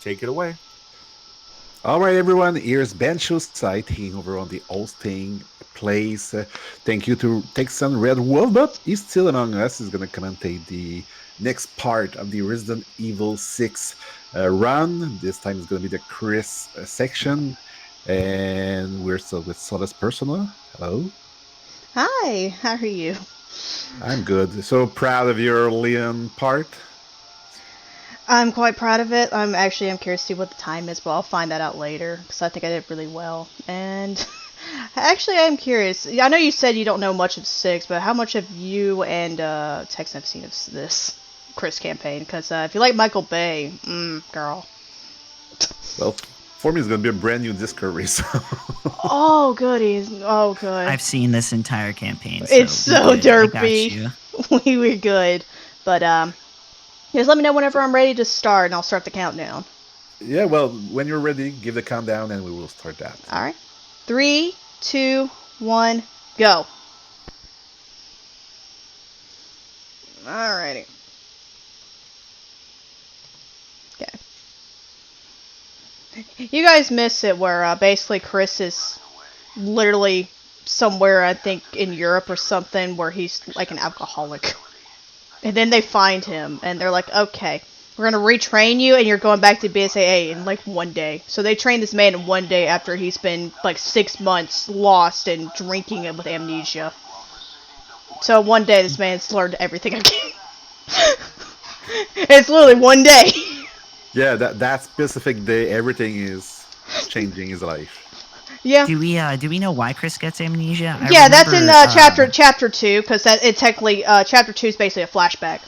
Take it away. All right, everyone. Here's Ben Show's site taking over on the hosting place. Thank you to Texan Red Wolf, but he's still among us. He's going to commentate the next part of the Resident Evil 6 run. This time it's going to be the Chris section. And we're still with Solus Persona. Hello. Hi, how are you? I'm good. So proud of your Leon part. I'm quite proud of it. I'm curious to see what the time is, but I'll find that out later because I think I did really well. And actually, I'm curious. I know you said you don't know much of six, but how much have you and Tex have seen of this Chris campaign? Because if you like Michael Bay, girl. Well, for me, it's going to be a brand new Discovery. So. Oh, goodies. Oh, good. I've seen this entire campaign. It's so derpy. I got you. we were good, but just let me know whenever I'm ready to start, and I'll start the countdown. Yeah, well, when you're ready, give the countdown, and we will start that. All right. 3, 2, 1, go. Alrighty. Okay. You guys miss it where basically Chris is literally somewhere, I think, in Europe or something, where he's like an alcoholic. And then they find him, and they're like, okay, we're going to retrain you, and you're going back to BSAA in like one day. So they train this man in one day after he's been like 6 months lost and drinking with amnesia. So one day this man's learned everything again. It's literally one day. Yeah, that specific day, everything is changing his life. Yeah. Do we know why Chris gets amnesia? Yeah, that's in chapter 2, because that it technically chapter 2 is basically a flashback.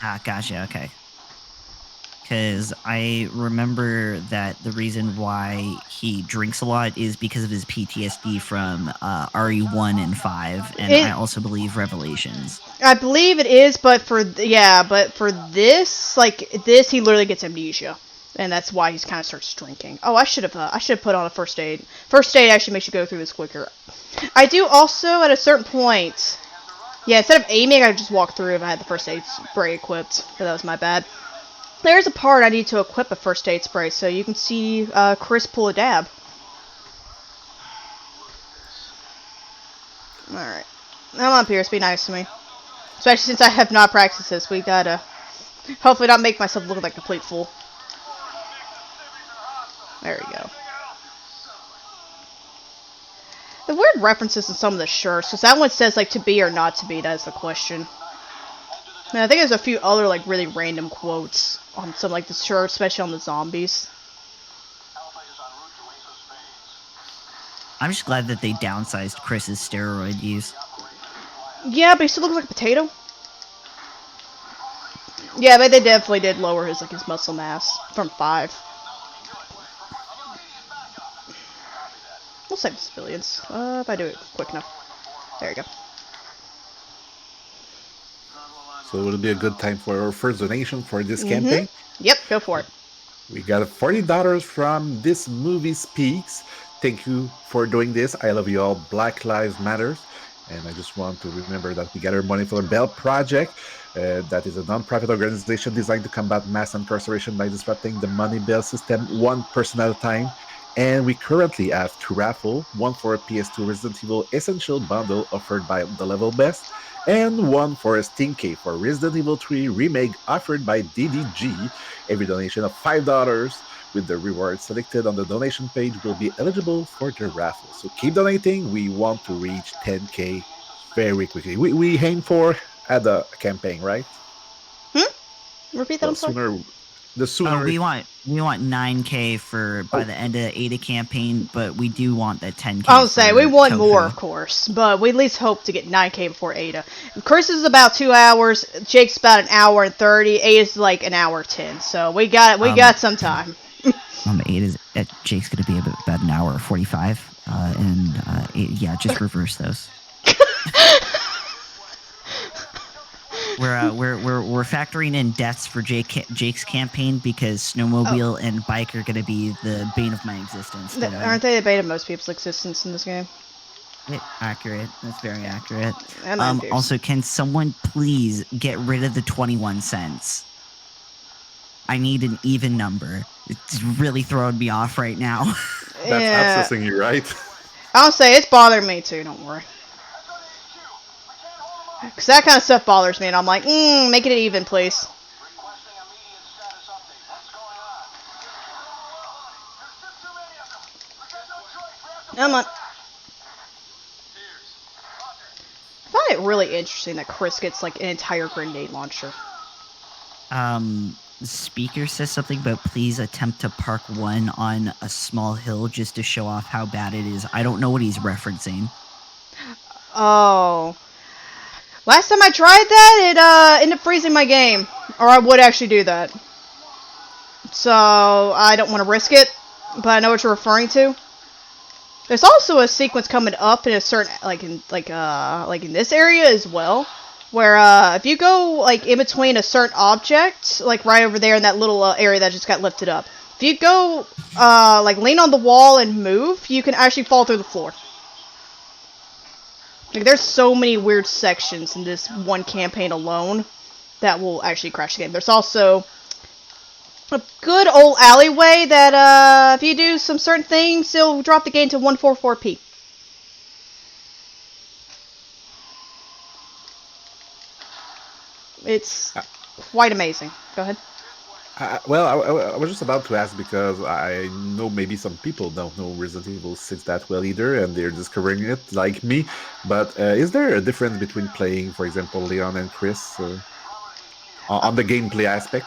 Ah, gotcha. Okay. Because I remember that the reason why he drinks a lot is because of his PTSD from RE1 and 5, and I also believe Revelations. I believe it is, but for this, he literally gets amnesia, and that's why he kind of starts drinking. Oh, I should have put on a first aid. First aid actually makes you go through this quicker. I do also at a certain point. Yeah, instead of aiming, I just walk through if I had the first aid spray equipped. But that was my bad. There's a part I need to equip a first aid spray, so you can see Chris pull a dab. Alright. Come on, Pierce, be nice to me. Especially since I have not practiced this, we gotta hopefully not make myself look like a complete fool. There we go. The weird references in some of the shirts, because that one says like to be or not to be, that is the question. And I think there's a few other like really random quotes on some like the shirts, especially on the zombies. I'm just glad that they downsized Chris's steroid use. Yeah, but he still looks like a potato. Yeah, but they definitely did lower his muscle mass from 5. We'll save the civilians. If I do it quick enough. There you go. So it'll be a good time for our first donation for this campaign. Yep, go for it. We got $40 from This Movie Speaks. Thank you for doing this. I love you all. Black Lives Matters. And I just want to remember that we gather money for the Bell Project. That is a non-profit organization designed to combat mass incarceration by disrupting the money bail system one person at a time. And we currently have 2 raffle, one for a PS2 Resident Evil Essential Bundle offered by The Level Best, and one for a Steam Key for Resident Evil 3 Remake offered by DDG. Every donation of $5 with the reward selected on the donation page will be eligible for the raffle. So keep donating. We want to reach 10K very quickly. We aim for at the campaign, right? Repeat that, I'm sorry. The sooner we want 9K for by the end of the Ada campaign, but we do want that 10K. I'll say we want Tofu. more, of course, but we at least hope to get 9K before Ada. Chris is about 2 hours. Jake's about an hour and 30. Ada's like an hour 10. So we got some time. Jake's gonna be about an hour 45, just reverse those. We're factoring in deaths for Jake's campaign because snowmobile and bike are going to be the bane of my existence. Aren't they the bane of most people's existence in this game? Accurate. That's very accurate. Also, can someone please get rid of the 21 cents? I need an even number. It's really throwing me off right now. That's Yeah. obsessing you, right? I'll say it's bothering me too. Don't worry. Cause that kind of stuff bothers me, and I'm like, make it even, please. Come on. I find it really interesting that Chris gets like an entire grenade launcher. Speaker says something about please attempt to park one on a small hill just to show off how bad it is. I don't know what he's referencing. Oh. Last time I tried that, it ended up freezing my game. Or I would actually do that. So I don't want to risk it, but I know what you're referring to. There's also a sequence coming up in a certain like in this area as well, where if you go like in between a certain object, like right over there in that little area that just got lifted up, if you go like lean on the wall and move, you can actually fall through the floor. Like there's so many weird sections in this one campaign alone that will actually crash the game. There's also a good old alleyway that if you do some certain things, it'll drop the game to 144p. It's quite amazing. Go ahead. I was just about to ask because I know maybe some people don't know Resident Evil 6 that well either, and they're discovering it like me. But is there a difference between playing, for example, Leon and Chris on the gameplay aspect?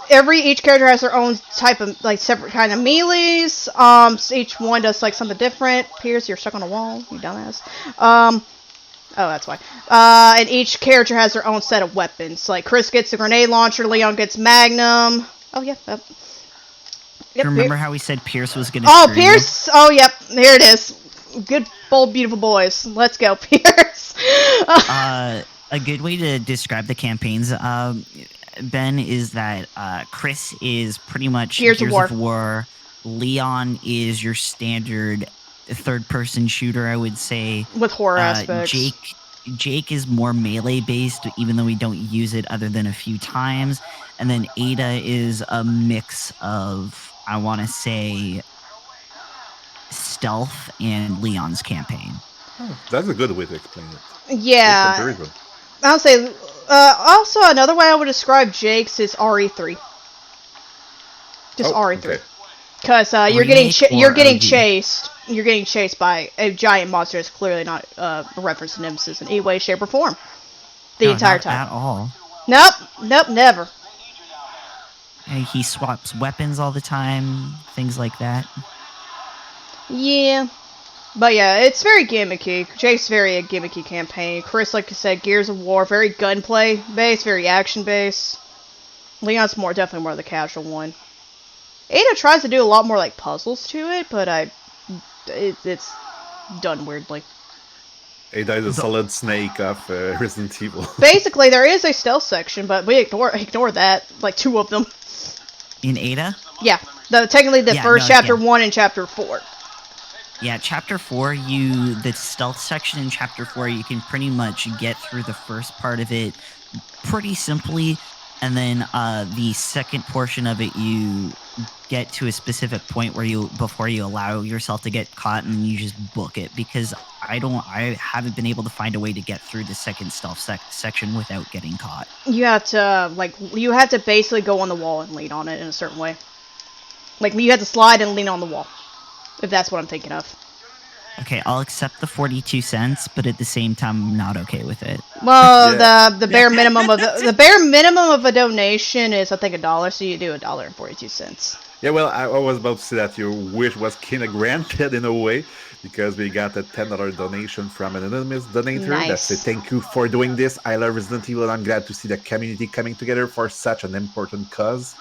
Each character has their own type of like separate kind of melees. So each one does like something different. Pierce, you're stuck on a wall, you dumbass. Oh, that's why. And each character has their own set of weapons. Like Chris gets the grenade launcher, Leon gets Magnum. Oh yeah. Yep. Do you remember how we said Pierce was gonna? Oh, Pierce. Oh, yep. Here it is. Good, bold, beautiful boys. Let's go, Pierce. A good way to describe the campaigns, Ben, is that Chris is pretty much Gears of War. Leon is your standard third-person shooter, I would say. With horror aspects. Jake is more melee based, even though we don't use it other than a few times. And then Ada is a mix of, I want to say, stealth and Leon's campaign. Oh, that's a good way to explain it. Yeah. I'll say, also another way I would describe Jake's is RE3. Just RE3. Because you're getting chased. You're getting chased by a giant monster that's clearly not a reference to Nemesis in any way, shape, or form. The entire time. Not at all. Nope, never. And he swaps weapons all the time, things like that. Yeah. But yeah, it's very gimmicky. Jake's very a gimmicky campaign. Chris, like you said, Gears of War, very gunplay based, very action based. Leon's definitely more the casual one. Ada tries to do a lot more like puzzles to it, but it's done weirdly. Ada is a solid snake of Resident Evil. Basically, there is a stealth section, but we ignore that. Like 2 of them. In Ada? Yeah, technically the first chapter 1 and chapter 4. Yeah, chapter 4, the stealth section in chapter 4, you can pretty much get through the first part of it pretty simply, and then the second portion of it, you get to a specific point where before you allow yourself to get caught, and you just book it, because I haven't been able to find a way to get through the second stealth section without getting caught. You have to basically go on the wall and lean on it in a certain way. Like, you have to slide and lean on the wall. If that's what I'm thinking of. Okay, I'll accept the 42 cents, but at the same time, I'm not okay with it. Well, yeah. the bare minimum of the bare minimum of a donation is, I think, $1, so you do $1.42. Yeah, well, I was about to say that your wish was kind of granted in a way, because we got a $10 donation from an anonymous donator. Nice. That said, thank you for doing this. I love Resident Evil, and I'm glad to see the community coming together for such an important cause.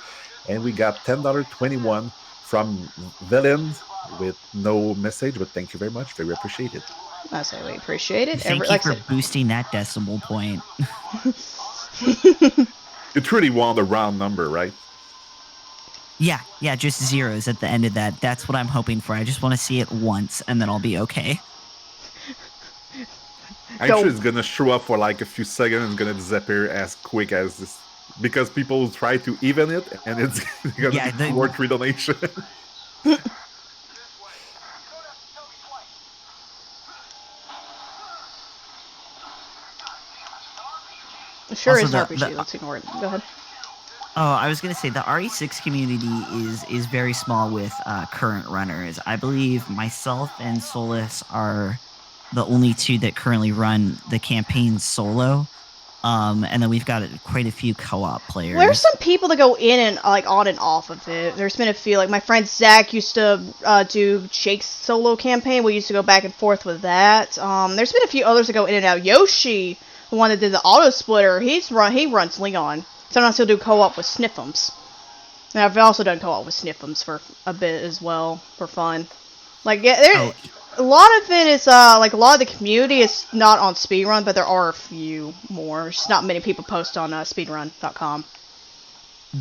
And we got $10.21 from Villain with no message, but thank you very much. Very appreciated. I say we appreciate it. Thank you for boosting that decimal point. You truly want a round number, right? Yeah, just zeros at the end of that. That's what I'm hoping for. I just want to see it once, and then I'll be okay. I'm sure it's gonna show up for like a few seconds and it's gonna disappear as quick as this because people will try to even it, and it's gonna Yeah, be 2 or 3 donation. It sure also is an the RPG. Let's ignore it. Go ahead. oh, I was gonna say the RE6 community is very small with current runners. I believe myself and Solus are the only two that currently run the campaign solo. And then we've got quite a few co-op There's players. some people that go in and like on and off of it. There's been a few, like my friend Zach used to do Jake's solo campaign. We used to go back and forth with that. There's been a few others that go in and out. Yoshi, the one that did the auto splitter, he runs Leon. Sometimes he'll do co-op with Sniffums. And I've also done co-op with Sniffums for a bit as well for fun. Like yeah, Oh, a lot of it is like a lot of the community is not on Speedrun, but there are a few more. There's just not many people post on speedrun.com.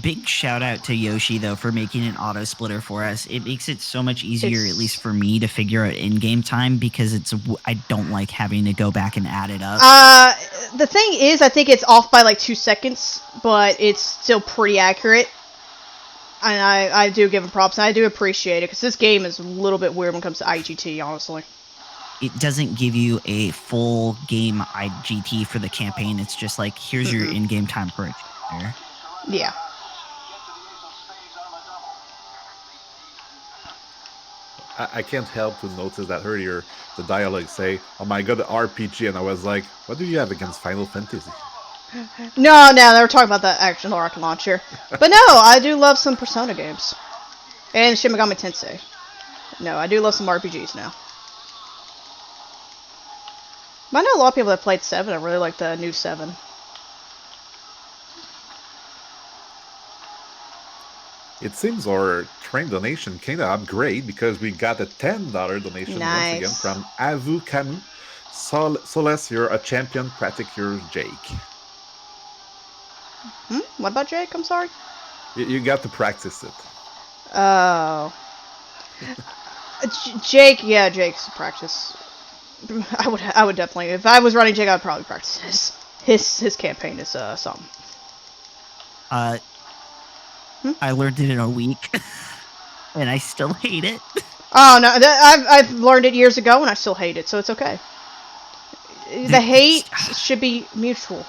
big shout out to Yoshi though for making an auto splitter for us. It makes it so much easier, at least It's for me, to figure out in-game time because I don't like having to go back and add it up. the thing is, I think it's off by like 2 seconds, but it's still pretty accurate. And I do give him props, and I do appreciate it because this game is a little bit weird when it comes to IGT, honestly. It doesn't give you a full game IGT for the campaign. It's just like here's your in-game time per there. Yeah. I can't help to notice that earlier the dialogue say, "Oh my god, the RPG," and I was like, "What do you have against Final Fantasy?" No, they were talking about the action rocket launcher. But no, I do love some Persona games. And Shin Megami Tensei. No, I do love some RPGs now. But I know a lot of people that played 7. I really like the new 7. It seems our train donation kind of upgrade because we got a $10 donation once again Nice. from Avu Camus. Soles, you're a champion. Pratic, you're Jake. What about Jake? I'm sorry. You got to practice it. Oh. Jake, yeah, Jake's practice. I would definitely, if I was running Jake, I'd probably practice his campaign is something. I learned it in a week, and I still hate it. Oh no, I've learned it years ago and I still hate it, so it's okay. The hate should be mutual.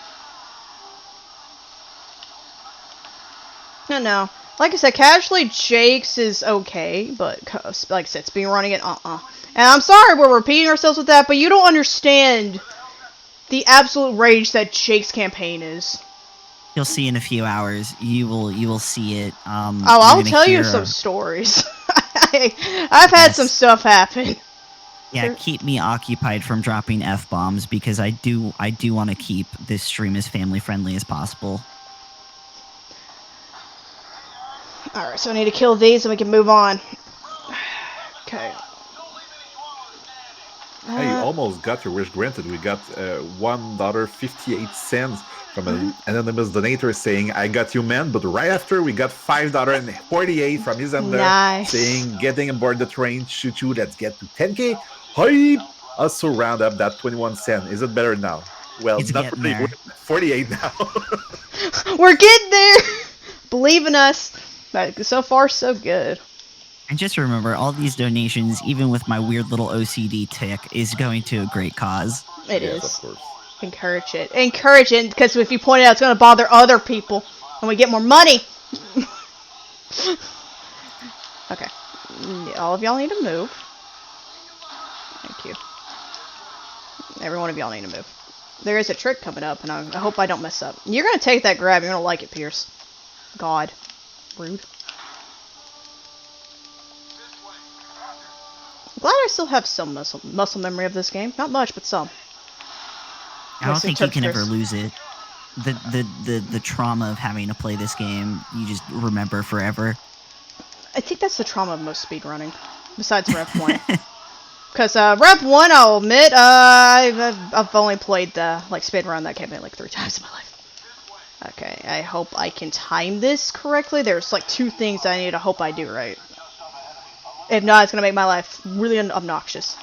No. Like I said, casually Jake's is okay, but like I said, speed running it, And I'm sorry we're repeating ourselves with that, but you don't understand the absolute rage that Jake's campaign is. You'll see in a few hours. You will see it. I'll tell you some stories. I've had some stuff happen. Yeah, keep me occupied from dropping F-bombs because I do want to keep this stream as family friendly as possible. Alright, so I need to kill these and we can move on. Okay. Hey, you almost got your wish granted. We got $1.58 from an anonymous donator saying, "I got you, man." But right after, we got $5.48 from Isander Nice. saying, "Getting aboard the train, shoot you, let's get to 10K. Hype!" Also round up that 21 cent. Is it better now? Well, it's not really. We're 48 now. We're getting there! Believe in us. So far, so good. And just remember, all these donations, even with my weird little OCD tick, is going to a great cause. It Yes, is. of course. Encourage it. Encourage it, because if you point it out, it's going to bother other people. And we get more money. Okay. All of y'all need to move. Thank you. Every one of y'all need to move. There is a trick coming up, and I hope I don't mess up. You're going to take that grab. You're going to like it, Pierce. God. Rude. I'm glad I still have some muscle memory of this game. Not much, but some. I don't think you can ever lose it. The trauma of having to play this game, you just remember forever. I think that's the trauma of most speedrunning, besides Rev 1. Because Rev 1, I'll admit, I've only played the speedrun that campaign like 3 times in my life. Okay, I hope I can time this correctly. There's like 2 things I need to hope I do right. If not, it's going to make my life really obnoxious.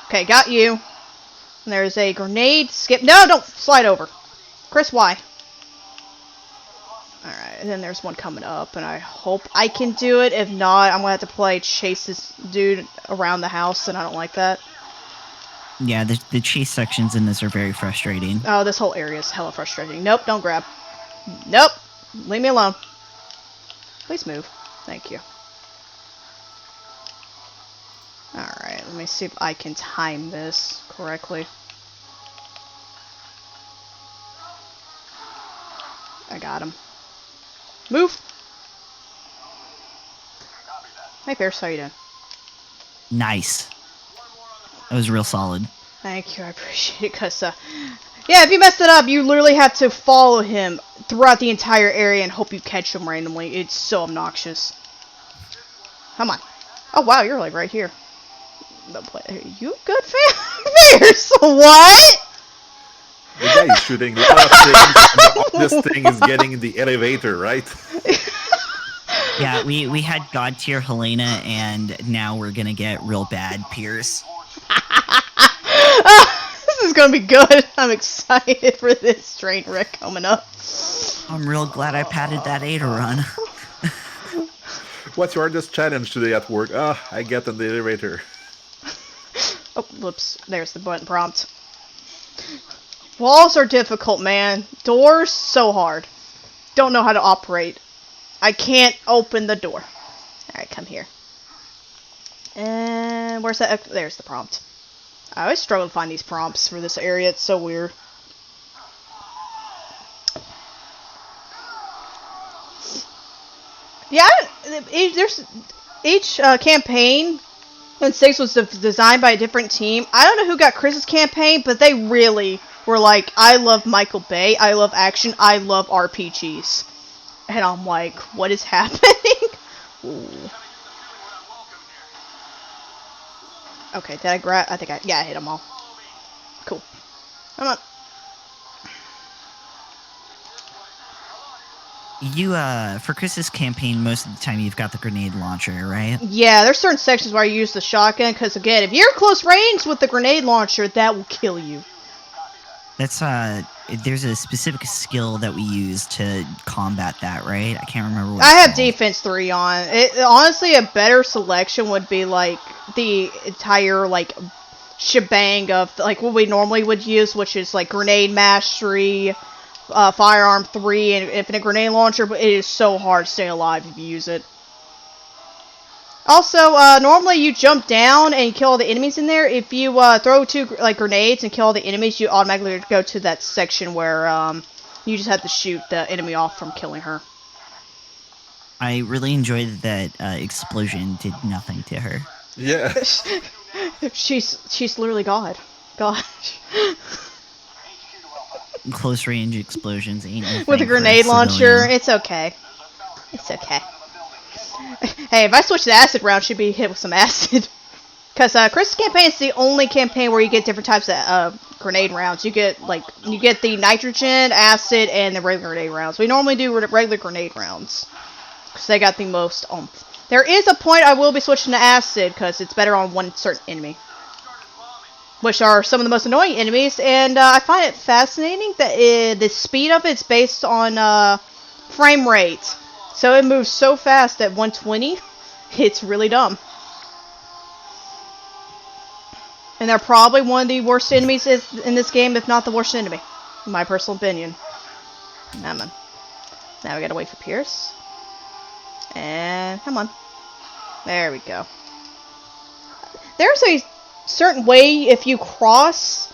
Okay, got you. And there's a grenade skip. No, don't slide over. Chris, why? Alright, and then there's one coming up, and I hope I can do it. If not, I'm gonna have to play chase this dude around the house, and I don't like that. Yeah, the chase sections in this are very frustrating. Oh, this whole area is hella frustrating. Nope, don't grab. Nope! Leave me alone. Please move. Thank you. Alright, let me see if I can time this correctly. I got him. Move! Hey, Pierce, how you doing? Nice. That was real solid. Thank you, I appreciate it, because, yeah, if you messed it up, you literally have to follow him throughout the entire area and hope you catch him randomly. It's so obnoxious. Come on. Oh, wow, you're, like, right here. You good, fan? Pierce, what? The guy is shooting a lot of things, and this thing is getting in the elevator, right? Yeah, we had God tier Helena, and now we're gonna get real bad Pierce. This is gonna be good. I'm excited for this train wreck coming up. I'm real glad I padded that 8 run. What's your hardest challenge today at work? I get in the elevator. Oh, whoops. There's the button prompt. Walls are difficult, man. Doors, so hard. Don't know how to operate. I can't open the door. Alright, come here. And where's that? There's the prompt. I always struggle to find these prompts for this area. It's so weird. Yeah, there's each campaign in 6 was designed by a different team. I don't know who got Chris's campaign, but they really were like, I love Michael Bay, I love action, I love RPGs. And I'm like, what is happening? Ooh. Okay, did I grab? I think I hit them all. Cool. Come on. You, for Chris's campaign, most of the time you've got the grenade launcher, right? Yeah, there's certain sections where I use the shotgun, because again, if you're close range with the grenade launcher, that will kill you. That's, there's a specific skill that we use to combat that, right? I can't remember what I have called. defense 3 on. Honestly, a better selection would be, like, the entire, like, shebang of, like, what we normally would use, which is, like, grenade mastery, firearm 3, and infinite grenade launcher, but it is so hard to stay alive if you use it. Also, normally you jump down and kill all the enemies in there. If you throw 2 like grenades and kill all the enemies, you automatically go to that section where you just have to shoot the enemy off from killing her. I really enjoyed that explosion did nothing to her. Yeah. she's literally God. Gosh. Close range explosions ain't nothing With a for grenade launcher, civilian. it's okay. It's okay. Hey, if I switch to acid round, she'd be hit with some acid. Because Chris's campaign is the only campaign where you get different types of grenade rounds. You get the nitrogen, acid, and the regular grenade rounds. We normally do regular grenade rounds because they got the most oomph. There is a point I will be switching to acid because it's better on one certain enemy, which are some of the most annoying enemies. And I find it fascinating that the speed of it's based on frame rate. So it moves so fast at 120, it's really dumb. And they're probably one of the worst enemies in this game, if not the worst enemy, in my personal opinion. Come on. Now we gotta wait for Pierce. And come on. There we go. There's a certain way if you cross,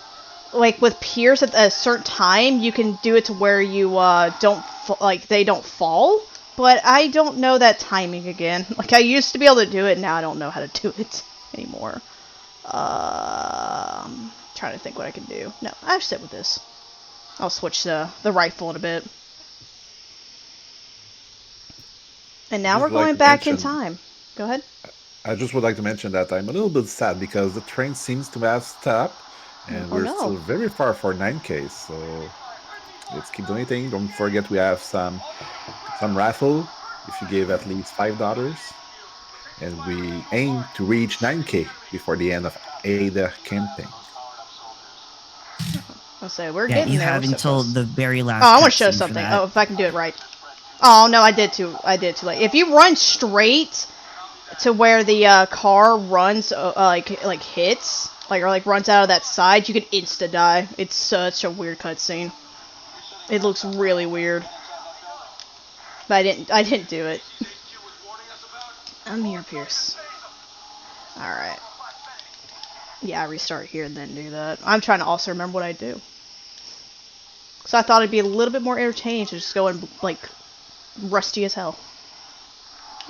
like with Pierce at a certain time, you can do it to where you they don't fall. But I don't know that timing again. Like, I used to be able to do it, now I don't know how to do it anymore. Trying to think what I can do. No, I'll sit with this. I'll switch the rifle in a bit. And now we're going back in time. Go ahead. I just would like to mention that I'm a little bit sad because the train seems to have stopped, and we're still very far for 9K, so let's keep donating. Don't forget we have some raffle if you give at least $5, and we aim to reach 9K before the end of Ada campaign. I'll say we're getting you there. have until the very last. Oh, I want to show something. Oh, if I can do it right. Oh no, I did too late. If you run straight to where the car runs, like hits, or like runs out of that side, you can insta die. It's such a weird cutscene. It looks really weird. But I didn't do it. I'm here, Pierce. Alright. Yeah, I restart here and then do that. I'm trying to also remember what I do. So I thought it'd be a little bit more entertaining to just go and, like, rusty as hell.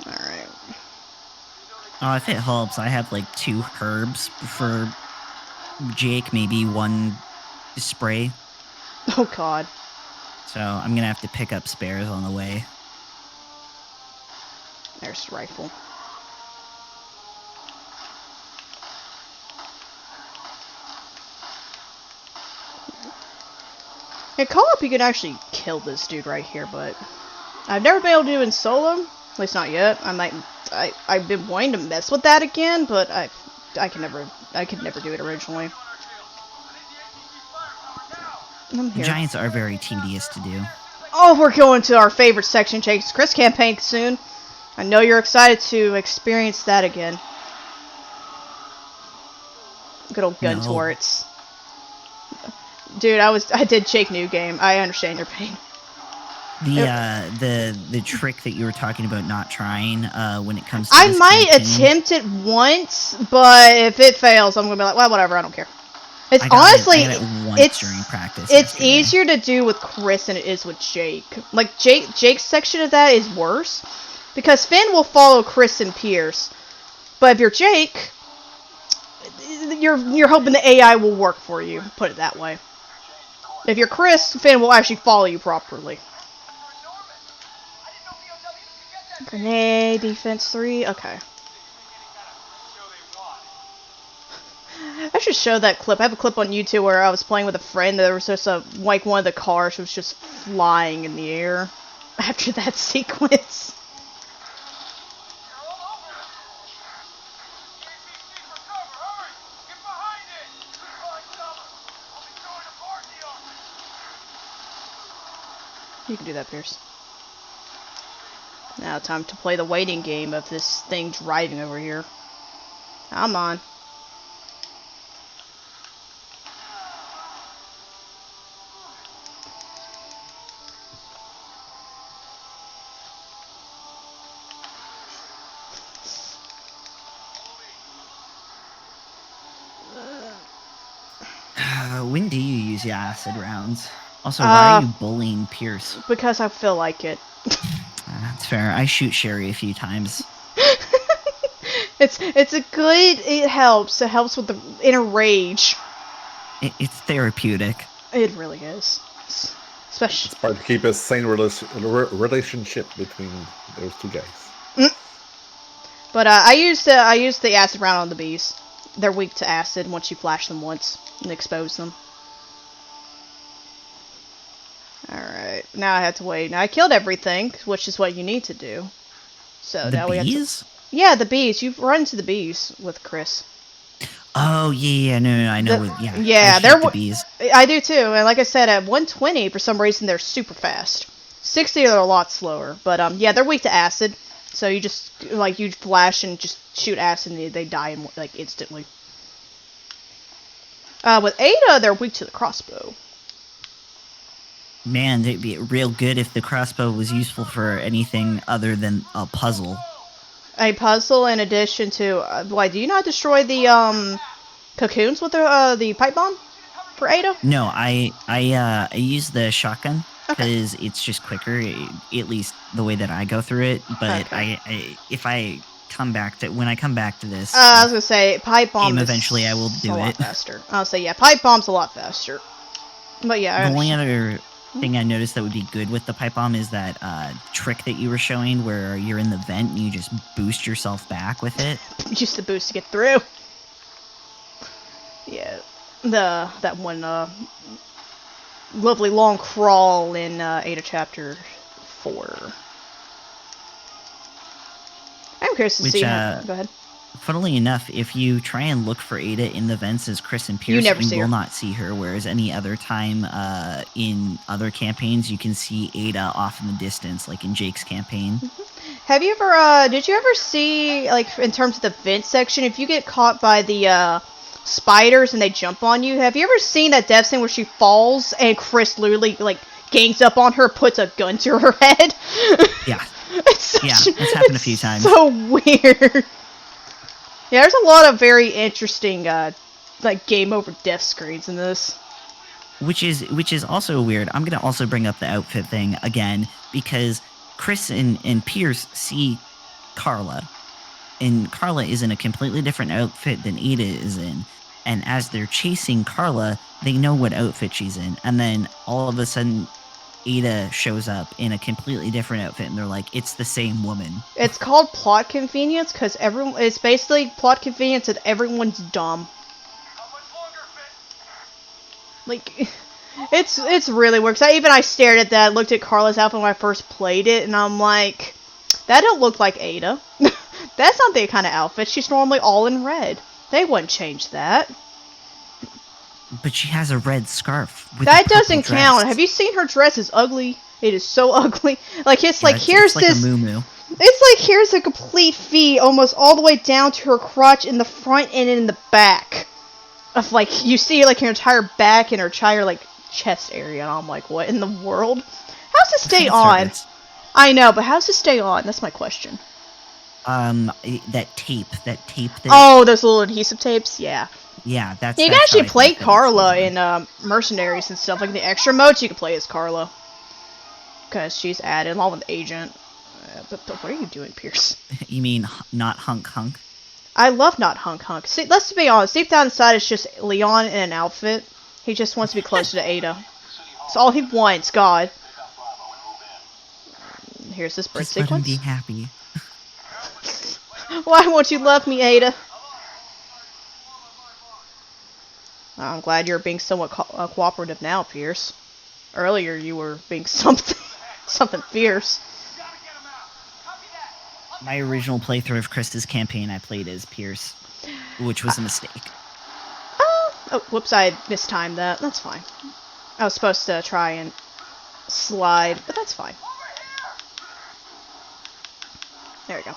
Alright. Oh, if it helps, I have like 2 herbs for Jake, maybe 1 spray. Oh god. So I'm gonna have to pick up spares on the way. There's the rifle. In co-op, you can actually kill this dude right here, but I've never been able to do it in solo. At least not yet. I've been wanting to mess with that again, but I could never do it originally. I'm The here. giants are very tedious to do. Oh, we're going to our favorite section, Jake's Chris campaign soon. I know you're excited to experience that again. Good old gun turrets. Dude, I did Jake New Game. I understand your pain. The trick that you were talking about not trying when it comes to I this might campaign, attempt it once, but if it fails, I'm gonna be like, well, whatever, I don't care. It's honestly, I got it once during practice. It's yesterday. easier to do with Chris than it is with Jake. Like Jake's section of that is worse because Finn will follow Chris and Pierce, but if you're Jake, you're hoping the AI will work for you. Put it that way. If you're Chris, Finn will actually follow you properly. Grenade, defense 3, okay. I should show that clip. I have a clip on YouTube where I was playing with a friend. There was just like one of the cars was just flying in the air after that sequence. You can do that, Pierce. Now time to play the waiting game of this thing driving over here. Come on. When do you use your acid rounds? Also, why are you bullying Pierce? Because I feel like it. That's fair. I shoot Sherry a few times. It's a good. It helps. It helps with the inner rage. It's therapeutic. It really is. Especially. It's part to keep a sane relationship between those 2 guys. But I used the acid round on the bees. They're weak to acid once you flash them once and expose them. Alright, now I have to wait. Now I killed everything, which is what you need to do. So now we have to... Yeah, the bees. You've run into the bees with Chris. Oh, yeah, no, I know. Yeah, they're the bees. I do too, and like I said, at 120, for some reason, they're super fast. 60, they're a lot slower. But, yeah, they're weak to acid. So you just, like, you flash and just shoot acid and they die, in, like, instantly. With Ada, they're weak to the crossbow. Man, it'd be real good if the crossbow was useful for anything other than a puzzle. A puzzle in addition to... why, do you not destroy the, cocoons with the pipe bomb? For Ada? No, I use the shotgun. Because it's just quicker, at least the way that I go through it. But if I come back to when I come back to this, I was gonna say pipe bomb. Eventually, I will do a lot it faster. I'll say yeah, pipe bomb's a lot faster. But yeah, the only other thing I noticed that would be good with the pipe bomb is that trick that you were showing, where you're in the vent and you just boost yourself back with it. Use the boost to get through. Yeah, that one lovely long crawl in Ada Chapter 4. I'm curious to see. Go ahead. Funnily enough, if you try and look for Ada in the vents as Chris and Pierce, never see will her. not see her. Whereas any other time in other campaigns, you can see Ada off in the distance, like in Jake's campaign. Have you ever, did you ever see, like, in terms of the vent section, if you get caught by the, spiders and they jump on you, have you ever seen that death scene where she falls and Chris literally, like, gangs up on her, puts a gun to her head? Yeah. It's happened a few times. So weird. Yeah, there's a lot of very interesting, like, game over death screens in this. Which is also weird. I'm gonna also bring up the outfit thing again, because Chris and Pierce see Carla, and Carla is in a completely different outfit than Ada is in. And as they're chasing Carla, they know what outfit she's in, and then all of a sudden Ada shows up in a completely different outfit, and they're like, it's the same woman. It's called plot convenience because it's basically plot convenience that everyone's dumb. Like, it's really works. I stared at that, looked at Carla's outfit when I first played it, and I'm like, that don't look like Ada. That's not the kind of outfit. She's normally all in red. They wouldn't change that. But she has a red scarf. That doesn't count. Have you seen her dress? It's ugly. It is so ugly. Like, here's like this. A moo-moo. It's like here's a complete V, almost all the way down to her crotch in the front and in the back. Of like, you see like her entire back and her entire like chest area, and I'm like, what in the world? How's this stay on? I know, but how's this stay on? That's my question. That tape. Oh, those little adhesive tapes. Yeah. Yeah, that's. You can actually play Carla in Mercenaries and stuff. Like in the extra modes, you can play as Carla because she's added along with Agent. But what are you doing, Pierce? You mean not Hunk? I love not Hunk. See, let's be honest. Deep down inside, it's just Leon in an outfit. He just wants to be closer to Ada. That's all he wants. God. Here's this bird sequence. Let him be happy. Why won't you love me, Ada? I'm glad you're being somewhat cooperative now, Pierce. Earlier, you were being something fierce. My original playthrough of Krista's campaign, I played as Pierce, which was a mistake. Oh, whoops, I mistimed that. That's fine. I was supposed to try and slide, but that's fine. There we go.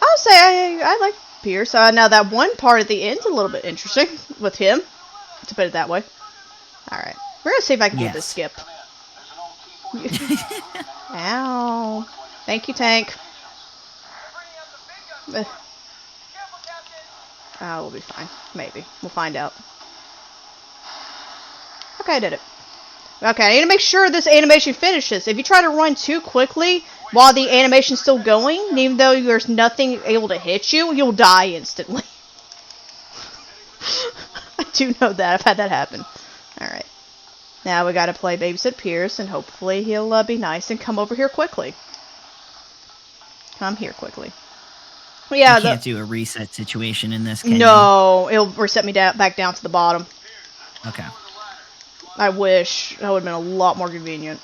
I'll say I like Pierce. Now that one part at the end's a little bit interesting with him, to put it that way. Alright. We're gonna see if I can do this skip. Ow. Thank you, tank. We'll be fine. Maybe. We'll find out. Okay, I did it. Okay, I need to make sure this animation finishes. If you try to run too quickly while the animation's still going, even though there's nothing able to hit you, you'll die instantly. I do know that. I've had that happen. Alright. Now we gotta play Babysit Pierce, and hopefully he'll be nice and come over here quickly. Come here quickly. Yeah, you can't do a reset situation in this, No, it'll reset me back down to the bottom. Okay. I wish. That would have been a lot more convenient.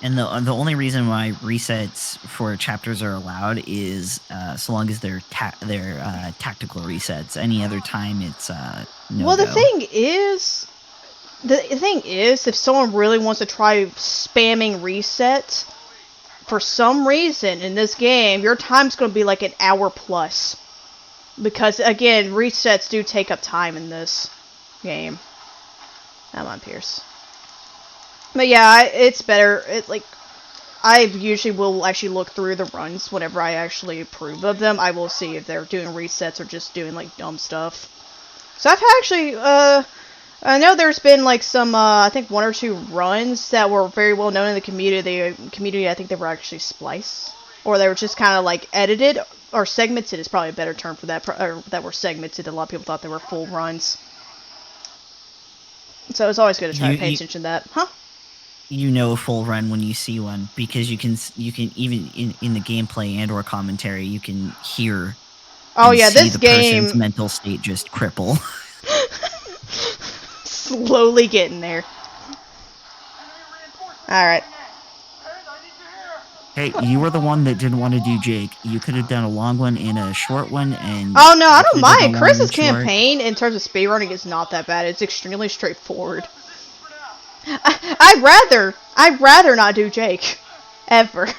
And the only reason why resets for chapters are allowed is so long as they're tactical resets. Any other time, it's no. Well, the thing is, if someone really wants to try spamming reset, for some reason in this game, your time's going to be like an hour plus. Because, again, resets do take up time in this game. Come on, Pierce. But yeah, it's better. I usually will actually look through the runs whenever I actually approve of them. I will see if they're doing resets or just doing, like, dumb stuff. So I've actually, I know there's been, like, some, I think 1 or 2 runs that were very well known in the community. I think they were actually spliced. Or they were just kind of, like, edited. Or segmented is probably a better term for that. Or that were segmented. A lot of people thought they were full runs. So it's always good to try to pay attention to that. Huh? You know a full run when you see one. Because you can even in the gameplay and or commentary, you can hear oh yeah, this game person's mental state just cripple. Slowly getting there. Alright. Hey, you were the one that didn't want to do Jake. You could have done a long one and a short one, and Oh no, I I don't could have done mind. a long Chris's and short. campaign in terms of speedrunning is not that bad. It's extremely straightforward. I'd rather not do Jake. Ever.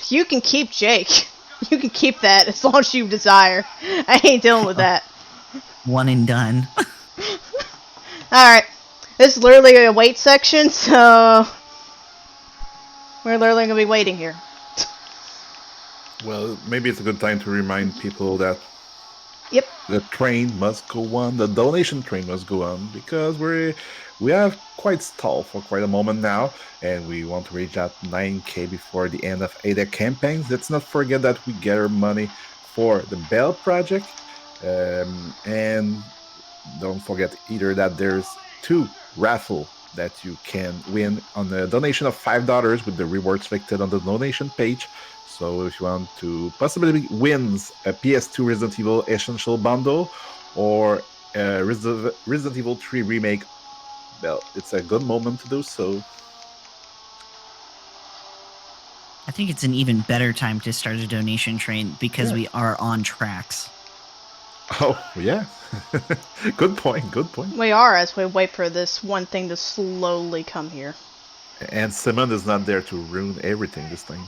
You can keep Jake. You can keep that as long as you desire. I ain't dealing with that. One and done. Alright. This is literally a wait section, so we're literally gonna be waiting here. Well, maybe it's a good time to remind people that Yep. the train must go on, the donation train must go on, because we have quite stalled for quite a moment now, and we want to reach that 9K before the end of ADA campaigns. Let's not forget that we gather money for the Bell project, and don't forget either that there's 2 raffle that you can win on a donation of $5 with the rewards selected on the donation page. So if you want to possibly win a PS2 Resident Evil Essential Bundle or Resident Evil 3 Remake, well, it's a good moment to do so. I think it's an even better time to start a donation train because we are on tracks. Oh, yeah. Good point, good point. We are as we wait for this one thing to slowly come here. And Simon is not there to ruin everything this time.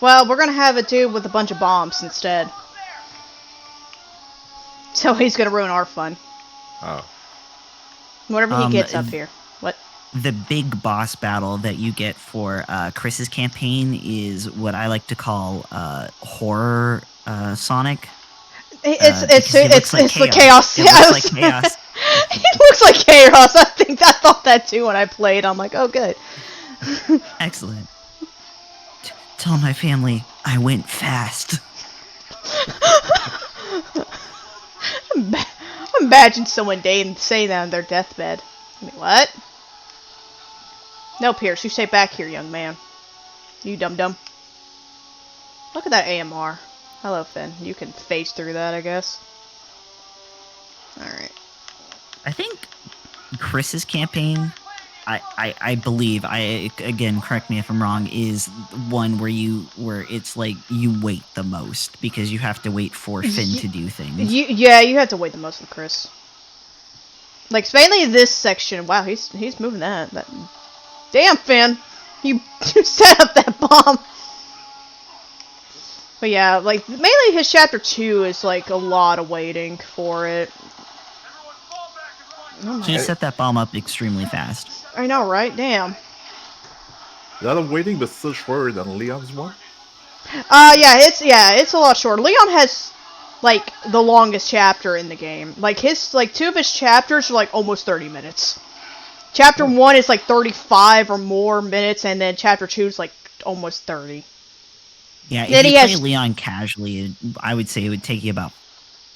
Well, we're gonna have it do with a bunch of bombs instead. So he's gonna ruin our fun. Oh. Whatever he gets up here. What? The big boss battle that you get for Chris's campaign is what I like to call horror Sonic. It's like the chaos. It looks like chaos. It looks like chaos. I thought that too when I played. I'm like, oh good. Excellent. Tell my family I went fast. Imagine someone saying that on their deathbed. I mean, what? No, Pierce, you stay back here, young man. You dum-dum. Look at that AMR. Hello, Finn. You can phase through that, I guess. Alright. I think Chris's campaign, I believe, again, correct me if I'm wrong, is one where it's like you wait the most because you have to wait for Finn to do things. Yeah, you have to wait the most with Chris. Like, mainly this section. Wow, he's moving that. Damn, Finn! You set up that bomb! But yeah, like, mainly his chapter 2 is like a lot of waiting for it. So you set that bomb up extremely fast. I know, right? Damn. A lot of waiting, but still shorter than Leon's one. It's a lot shorter. Leon has like the longest chapter in the game. Like two of his chapters are like almost 30 minutes. Chapter 1 is like 35 or more minutes, and then chapter 2 is like almost 30. Yeah, if you play Leon casually, I would say it would take you about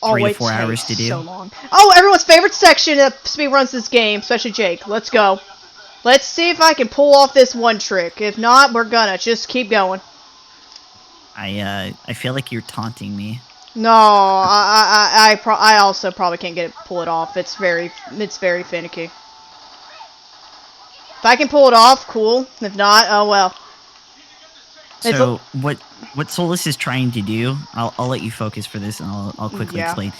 3 to 4 hours to do. So long. Oh, everyone's favorite section of speedruns this game, especially Jake. Let's go. Let's see if I can pull off this one trick. If not, we're gonna just keep going. I feel like you're taunting me. No, I also probably can't pull it off. It's very finicky. If I can pull it off, cool. If not, oh well. So what Solus is trying to do, I'll let you focus for this, and I'll quickly explain.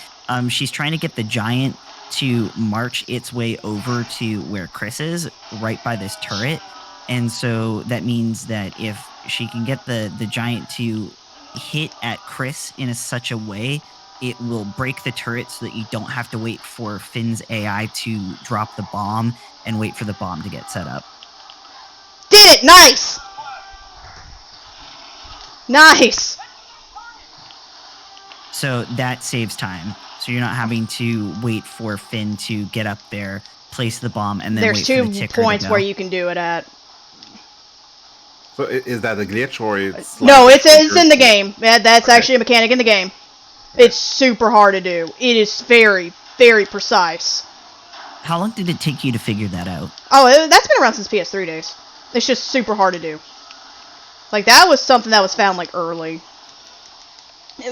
She's trying to get the giant to march its way over to where Chris is, right by this turret, and so that means that if she can get the giant to hit at Chris in such a way, it will break the turret so that you don't have to wait for Finn's AI to drop the bomb and wait for the bomb to get set up. Did it! Nice! Nice! So that saves time. So you're not having to wait for Finn to get up there, place the bomb, and then wait for the ticker to go. There's 2 points where you can do it at. So is that a glitch or it's... No, it's in the game. That's actually a mechanic in the game. It's super hard to do. It is very, very precise. How long did it take you to figure that out? Oh, that's been around since PS3 days. It's just super hard to do. Like, that was something that was found, like, early.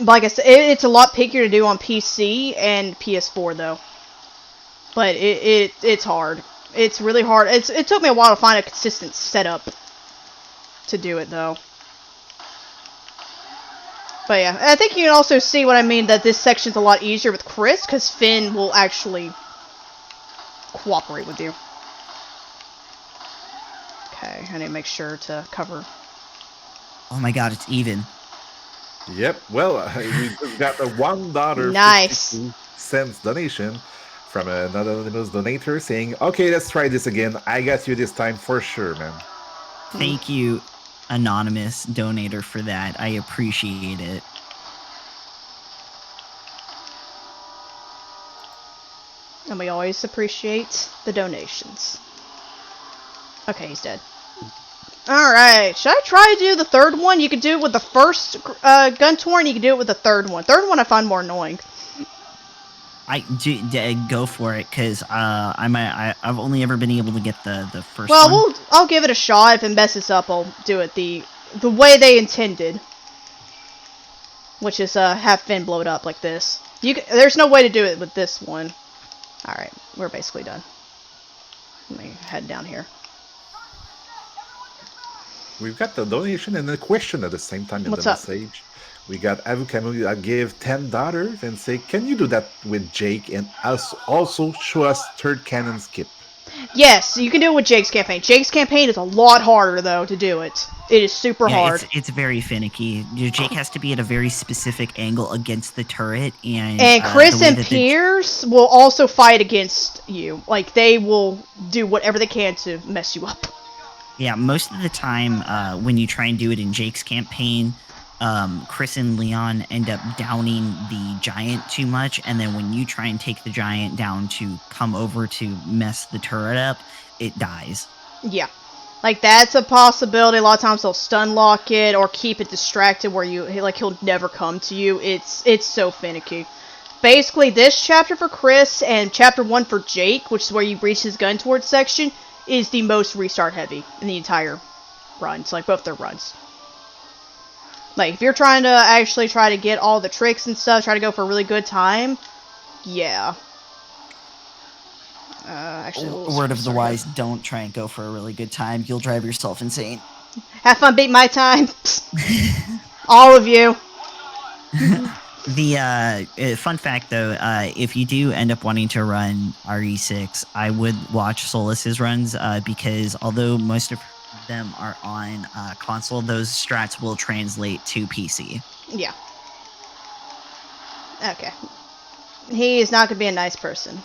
Like I said, it's a lot pickier to do on PC and PS4, though. But it's hard. It's really hard. It took me a while to find a consistent setup. to do it though. But yeah, I think you can also see what I mean, that this section's a lot easier with Chris, because Finn will actually cooperate with you. Okay, I need to make sure to cover. Oh my god, it's even. Yep. Well, we just got a $1 Nice. 52 cents donation from an anonymous donator saying, "Okay, let's try this again. I got you this time for sure, man." Thank you, anonymous donator, for that. I appreciate it. And we always appreciate the donations. Okay, he's dead. Alright, should I try to do the third one? You can do it with the first gun torrent, you can do it with the third one. Third one I find more annoying. Go for it, because I've only ever been able to get the first well, one. I'll give it a shot. If it messes up, I'll do it the way they intended. Which is have Finn blow it up like this. There's no way to do it with this one. Alright, we're basically done. Let me head down here. We've got the donation and the question at the same time in What's the up? message. We got Avukamu that gave $10 and say, "Can you do that with Jake and also show us third cannon skip?" Yes, you can do it with Jake's campaign. Jake's campaign is a lot harder, though, to do it. It is super hard. It's very finicky. Jake has to be at a very specific angle against the turret, and Chris and Pierce will also fight against you. Like, they will do whatever they can to mess you up. Yeah, most of the time, when you try and do it in Jake's campaign, Chris and Leon end up downing the giant too much, and then when you try and take the giant down to come over to mess the turret up, it dies. Yeah. Like, that's a possibility. A lot of times they'll stun lock it or keep it distracted where he'll never come to you. It's so finicky. Basically, this chapter for Chris and chapter 1 for Jake, which is where you reach his gun towards section, is the most restart heavy in the entire run. It's like both their runs. Like, if you're trying to actually try to get all the tricks and stuff, try to go for a really good time, yeah. Word of the wise, don't try and go for a really good time. You'll drive yourself insane. Have fun beating my time. All of you. The fun fact, though, if you do end up wanting to run RE6, I would watch Solus's runs, because although most of them are on console, those strats will translate to PC. Yeah. Okay. He is not going to be a nice person.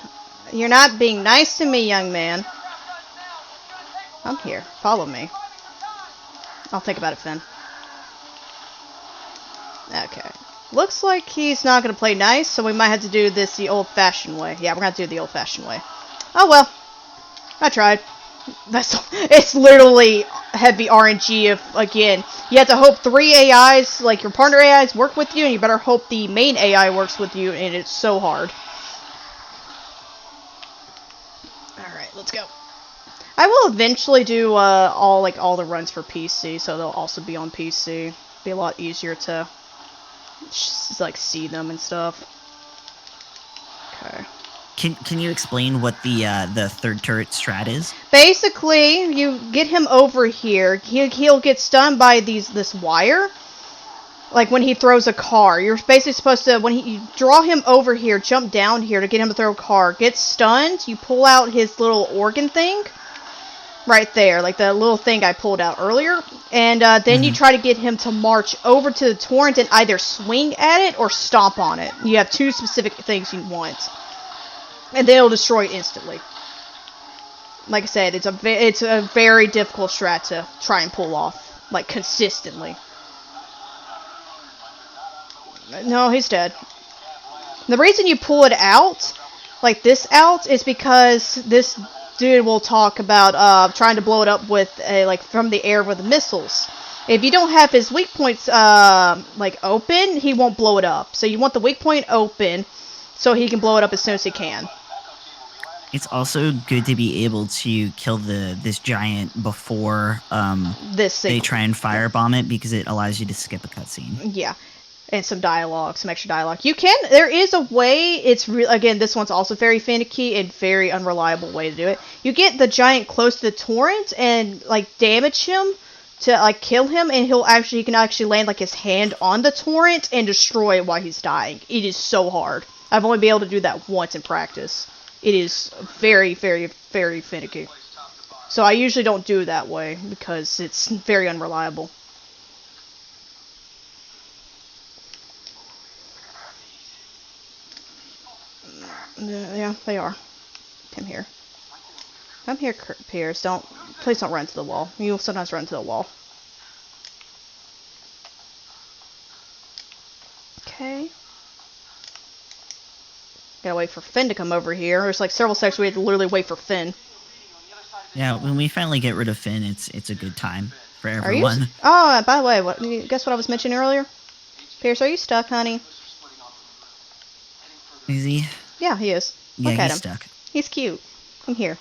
You're not being nice to me, young man. I'm here. Follow me. I'll think about it, Finn. Okay. Looks like he's not going to play nice, so we might have to do this the old-fashioned way. Yeah, we're going to do the old-fashioned way. Oh, well. I tried. It's literally heavy RNG if, again, you have to hope 3 AIs, like your partner AIs, work with you, and you better hope the main AI works with you, and it's so hard. Alright, let's go. I will eventually do all the runs for PC, so they'll also be on PC. Be a lot easier to like see them and stuff. Okay. Can you explain what the third turret strat is? Basically, you get him over here. He'll get stunned by this wire. Like when he throws a car, you're basically supposed to, when you draw him over here, jump down here to get him to throw a car. Get stunned, you pull out his little organ thing. Right there, like the little thing I pulled out earlier. And then you try to get him to march over to the torrent and either swing at it or stomp on it. You have 2 specific things you want. And then it'll destroy it instantly. Like I said, it's a very difficult strat to try and pull off, like, consistently. No, he's dead. The reason you pull it out, like this out, is because this dude will talk about trying to blow it up with like from the air with the missiles. If you don't have his weak points like open, he won't blow it up. So you want the weak point open so he can blow it up as soon as he can. It's also good to be able to kill this giant before they try and firebomb it, because it allows you to skip a cutscene. Yeah. And some dialogue, some extra dialogue. There is a way, again, this one's also very finicky and very unreliable way to do it. You get the giant close to the torrent and, like, damage him to like kill him, and he can actually land like his hand on the torrent and destroy it while he's dying. It is so hard. I've only been able to do that once in practice. It is very, very, very finicky. So I usually don't do it that way because it's very unreliable. Yeah, they are. Come here. Come here, Pierce. Please don't run to the wall. You'll sometimes run to the wall. Okay. Gotta wait for Finn to come over here. There's like several sections we have to literally wait for Finn. Yeah, when we finally get rid of Finn, it's a good time for everyone. Oh, by the way, guess what I was mentioning earlier? Pierce, are you stuck, honey? Is he? Yeah, he is. Yeah, Look at he's him. stuck. He's cute. Come here.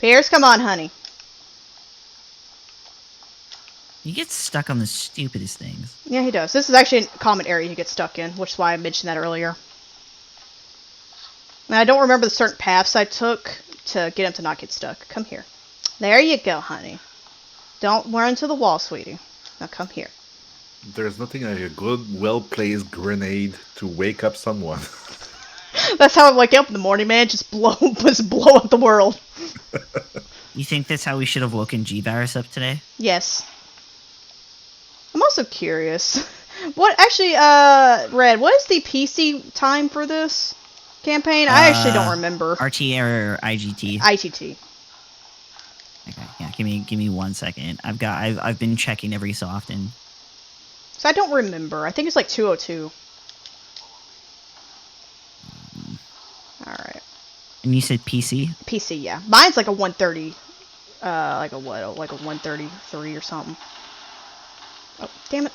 Pierce, come on, honey. He gets stuck on the stupidest things. Yeah, he does. This is actually a common area he gets stuck in, which is why I mentioned that earlier. And I don't remember the certain paths I took to get him to not get stuck. Come here. There you go, honey. Don't run into the wall, sweetie. Now come here. There's nothing like a good, well-placed grenade to wake up someone. That's how I wake up in the morning, man. Just blow up the world. You think that's how we should have woken G-Virus up today? Yes. I'm also curious. What actually, Red? What is the PC time for this campaign? I actually don't remember. RT or IGT? IGT. Okay, yeah. Give me 1 second. I've been checking every so often. So I don't remember. I think it's like 2:02. Alright. And you said PC? PC, yeah. Mine's like a 1:30. Like a 1:33 or something. Oh, damn it.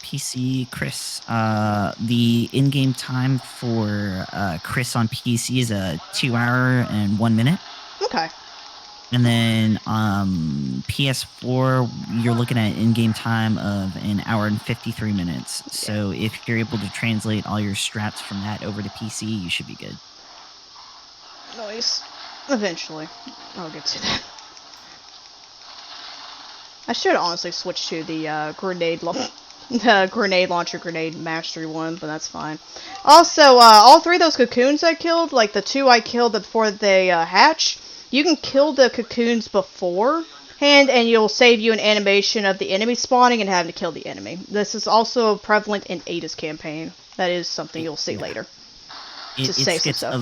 PC, Chris. The in-game time for Chris on PC is a 2 hour and 1 minute. Okay. And then PS4, you're looking at in-game time of 1 hour and 53 minutes. Yeah. So if you're able to translate all your strats from that over to PC, you should be good. Nice. Eventually. I'll get to that. I should honestly switch to the grenade launcher, grenade mastery one, but that's fine. Also, all 3 of those cocoons I killed, like the 2 I killed before they hatch, you can kill the cocoons beforehand, and you'll save you an animation of the enemy spawning and having to kill the enemy. This is also prevalent in Ada's campaign. That is something you'll see later. It skips a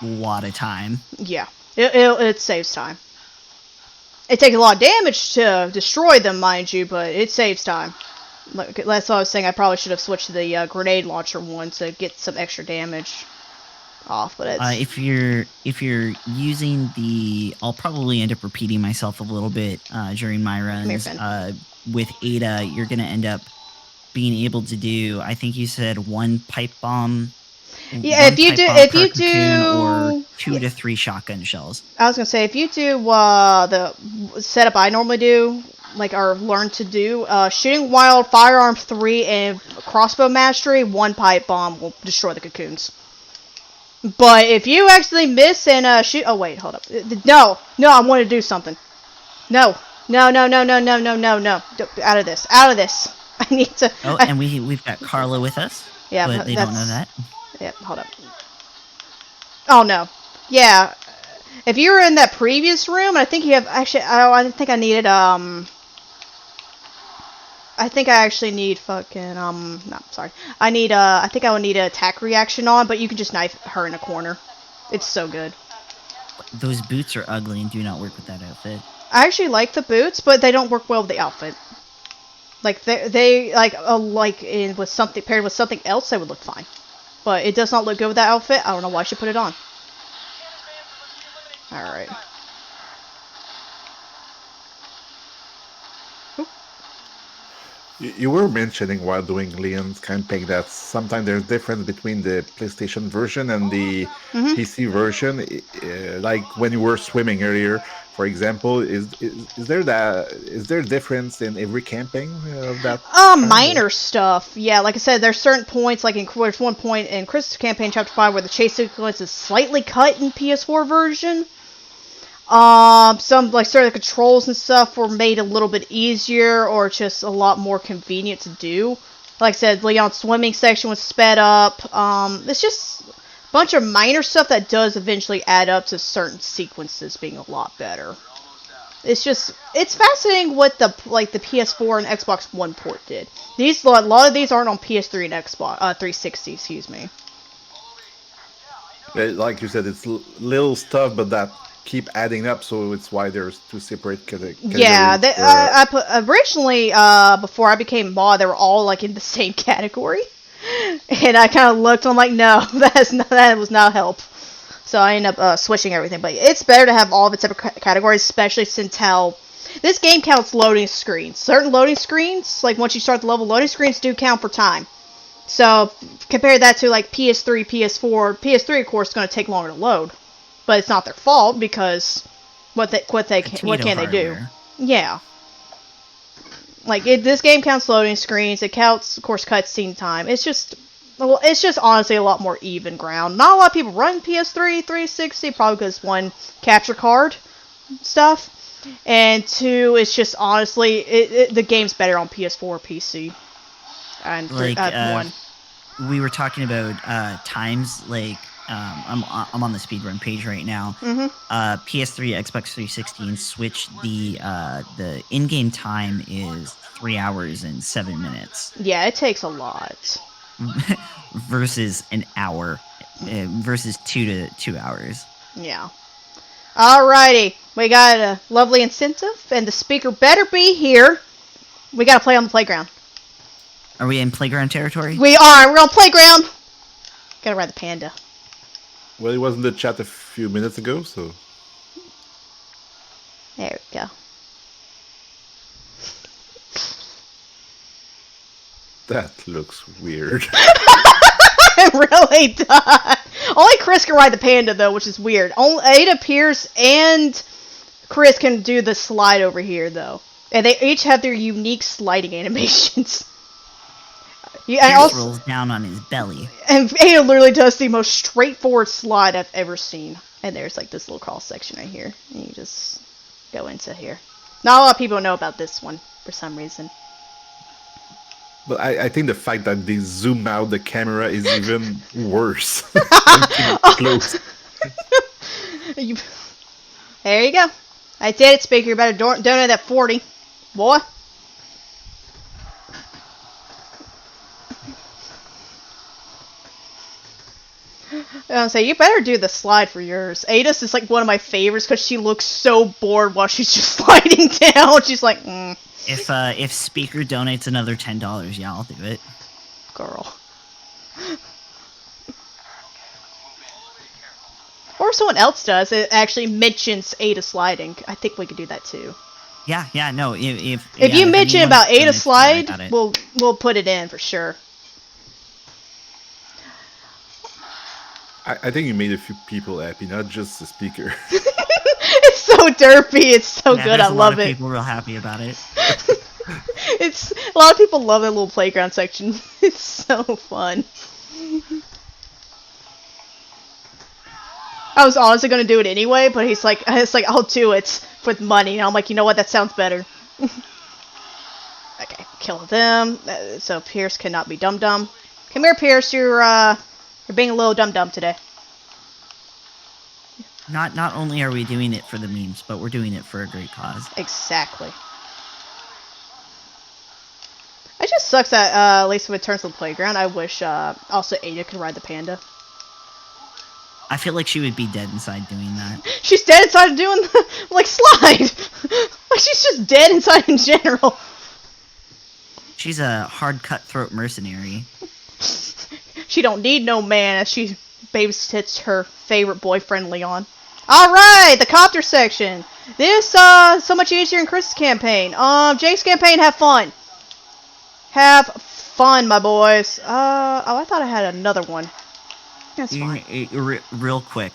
lot of time. Yeah, it saves time. It takes a lot of damage to destroy them, mind you, but it saves time. Like, that's what I was saying. I probably should have switched to the grenade launcher one to get some extra damage off. But it's... if you're using the, I'll probably end up repeating myself a little bit during my runs. With Ada, you're gonna end up being able to do, I think you said 1 pipe bomb. Yeah, if you do, or 2 to 3 shotgun shells. I was gonna say, if you do the setup I normally do, like or learn to do, shooting wild, firearm 3, and crossbow mastery, 1 pipe bomb will destroy the cocoons. But if you actually miss and shoot, oh wait, hold up, no, I want to do something. No, out of this. I need to. Oh, and we've got Carla with us. Yeah, but they don't know that. Yep, hold up. Oh no. Yeah. If you were in that previous room, I think you have actually I think I needed I think I actually need fucking no, sorry. I need I think I would need an attack reaction on, but you can just knife her in a corner. It's so good. Those boots are ugly and do not work with that outfit. I actually like the boots, but they don't work well with the outfit. Like they with something paired with something else, they would look fine. But it does not look good with that outfit. I don't know why she put it on. Alright. You were mentioning while doing Leon's campaign that sometimes there's difference between the PlayStation version and the PC version. Like when you were swimming earlier, for example, is there a difference in every campaign of that? Minor stuff. Yeah, like I said, there's certain points. Like there's one point in Chris' campaign, Chapter 5, where the chase sequence is slightly cut in PS4 version. Some like certain controls and stuff were made a little bit easier or just a lot more convenient to do. Like I said, Leon's swimming section was sped up. It's just a bunch of minor stuff that does eventually add up to certain sequences being a lot better. It's fascinating what the PS4 and Xbox One port did. A lot of these aren't on PS3 and Xbox 360, excuse me. Like you said, it's little stuff, but that keep adding up. So it's why there's two separate Yeah, categories. For, I put originally before I became mod, they were all like in the same category, and I kind of looked. I'm like, no, that was not help. So I ended up switching everything. But it's better to have all of its separate categories, especially since how this game counts loading screens. Certain loading screens, like once you start the level, loading screens do count for time. So compare that to like PS3, PS4. PS3, of course, is going to take longer to load, but it's not their fault because what can they do? Yeah. Like this game counts loading screens. It counts, of course, cutscene time. It's just honestly a lot more even ground. Not a lot of people run PS3, 360, probably because one, capture card stuff, and two, it's just honestly the game's better on PS4, PC, and one. We were talking about times. Like I'm on the speedrun page right now. PS3, Xbox 360, and Switch. The in-game time is 3 hours and 7 minutes. Yeah, it takes a lot. Versus an hour, versus 2 hours. Yeah. Alrighty, we got a lovely incentive, and the speaker better be here. We gotta play on the playground. Are we in playground territory? We are. We're on playground. Gotta ride the panda. Well, it was in the chat a few minutes ago, so. There we go. That looks weird. It really does. Only Chris can ride the panda, though, which is weird. Only Ada, Pierce, and Chris can do the slide over here, though. And they each have their unique sliding animations. Pierce rolls down on his belly. And Ada literally does the most straightforward slide I've ever seen. And there's like this little cross section right here. And you just go into here. Not a lot of people know about this one for some reason. But I think the fact that they zoom out the camera is even worse. Close. There you go. I did it, Speaker. You better donate that 40. Boy. I say you better do the slide for yours. Ada's is like one of my favorites because she looks so bored while she's just sliding down. She's like, If Speaker donates another $10, yeah, I'll do it. Girl. Or someone else does. It actually mentions Ada sliding. I think we could do that too. Yeah, no. If you mention about Ada slide, we'll put it in for sure. I think you made a few people happy, not just the speaker. It's so derpy. It's so good. I love it. A lot of people real happy about it. It's a lot of people love that little playground section. It's so fun. I was honestly gonna do it anyway, but it's like I'll do it with money. And I'm like, you know what? That sounds better. Okay, kill them. So Pierce cannot be dum dum. Come here, Pierce. You're being a little dum dum today. Not only are we doing it for the memes, but we're doing it for a great cause. Exactly. It just sucks that at least when it turns to the playground, I wish also Ada could ride the panda. I feel like she would be dead inside doing that. She's dead inside doing the slide. Like she's just dead inside in general. She's a hard cutthroat mercenary. She don't need no man as she babysits her favorite boyfriend Leon. Alright, the copter section. This so much easier in Chris's campaign. Jake's campaign, have fun. Have fun, my boys. I thought I had another one. That's fine. Real quick.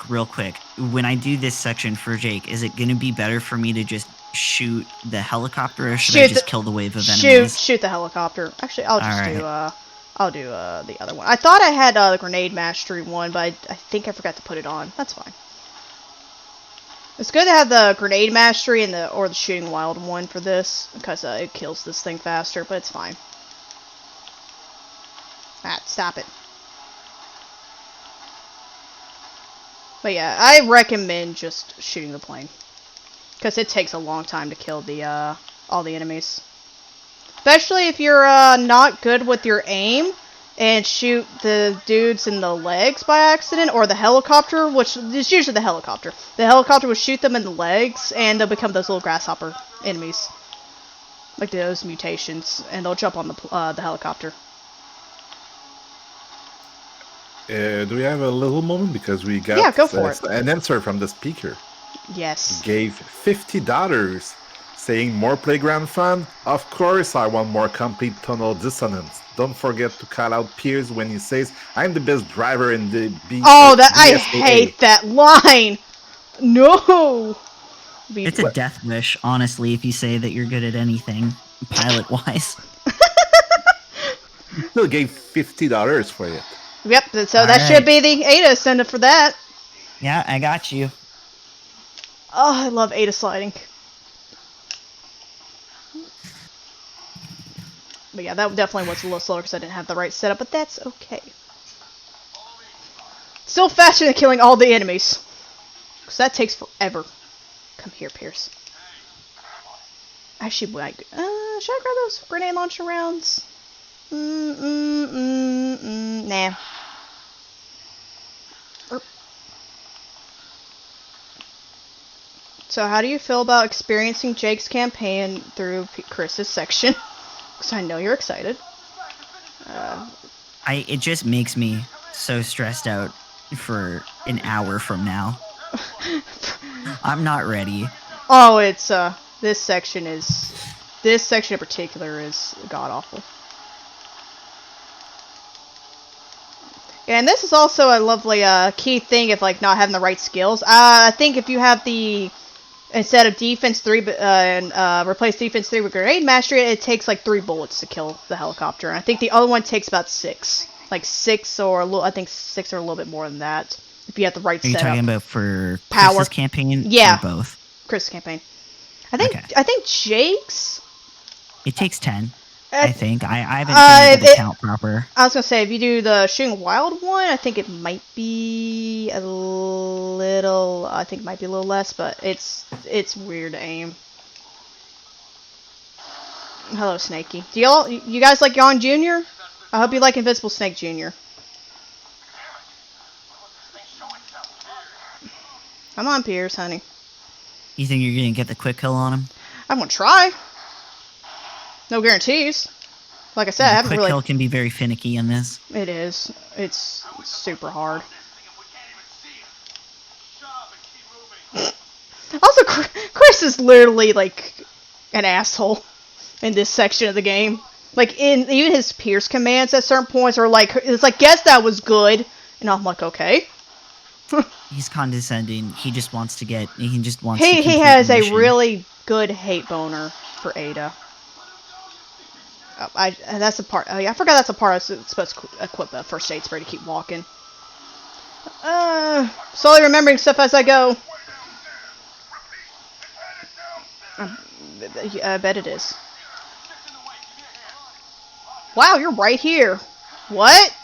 When I do this section for Jake, is it gonna be better for me to just shoot the helicopter, or should I just kill the wave of enemies? Shoot the helicopter. Actually, I'll do the other one. I thought I had the grenade mastery one, but I think I forgot to put it on. That's fine. It's good to have the grenade mastery and or the shooting wild one for this because it kills this thing faster, but it's fine. Stop it. But yeah, I recommend just shooting the plane because it takes a long time to kill the all the enemies, especially if you're not good with your aim and shoot the dudes in the legs by accident, or the helicopter, which is usually the helicopter. The helicopter will shoot them in the legs, and they'll become those little grasshopper enemies, like those mutations, and they'll jump on the helicopter. Do we have a little moment because we got go for it. An answer from the speaker? Yes. He gave $50, saying more playground fun. Of course, I want more complete tonal dissonance. Don't forget to call out Piers when he says, "I'm the best driver in the I hate that line. No. It's a death wish, honestly, if you say that you're good at anything, pilot-wise. Still gave $50 for it. Yep, so that should be the Ada incentive for that. Yeah, I got you. Oh, I love Ada sliding. But yeah, that definitely was a little slower because I didn't have the right setup, but that's okay. Still faster than killing all the enemies. Because that takes forever. Come here, Pierce. Actually, should I grab those grenade launcher rounds? Nah. So how do you feel about experiencing Jake's campaign through Chris's section? Because I know you're excited. It just makes me so stressed out for an hour from now. I'm not ready. Oh, it's this section in particular is god awful. And this is also a lovely key thing of like not having the right skills. I think if you have instead of defense 3 and replace defense 3 with grenade mastery, it takes like 3 bullets to kill the helicopter. And I think the other one takes about 6. Like 6 or a little, I think 6 or a little bit more than that. If you have the right setup. Are you talking about for Chris's campaign? Yeah. Or both? Chris's campaign. I think Jake's. It takes 10. I think. I haven't been able to count proper. I was gonna say, if you do the shooting wild one, I think it might be a little. I think it might be a little less, but it's weird to aim. Hello, Snakey. You guys like Yon Jr.? I hope you like Invincible Snake Jr. Come on, Piers, honey. You think you're gonna get the quick kill on him? I'm gonna try. No guarantees. Like I said, I haven't really. Quick kill can be very finicky in this. It is. It's super hard. Also, Chris is literally like an asshole in this section of the game. Like in even his Pierce commands at certain points are like, it's like, guess that was good, and I'm like, okay. He's condescending. He just wants to get. He just wants. He has a really good hate boner for Ada. That's a part. Oh yeah, I forgot that's a part I was supposed to equip a first aid spray to keep walking. Slowly remembering stuff as I go. I bet it is. Wow, you're right here. What?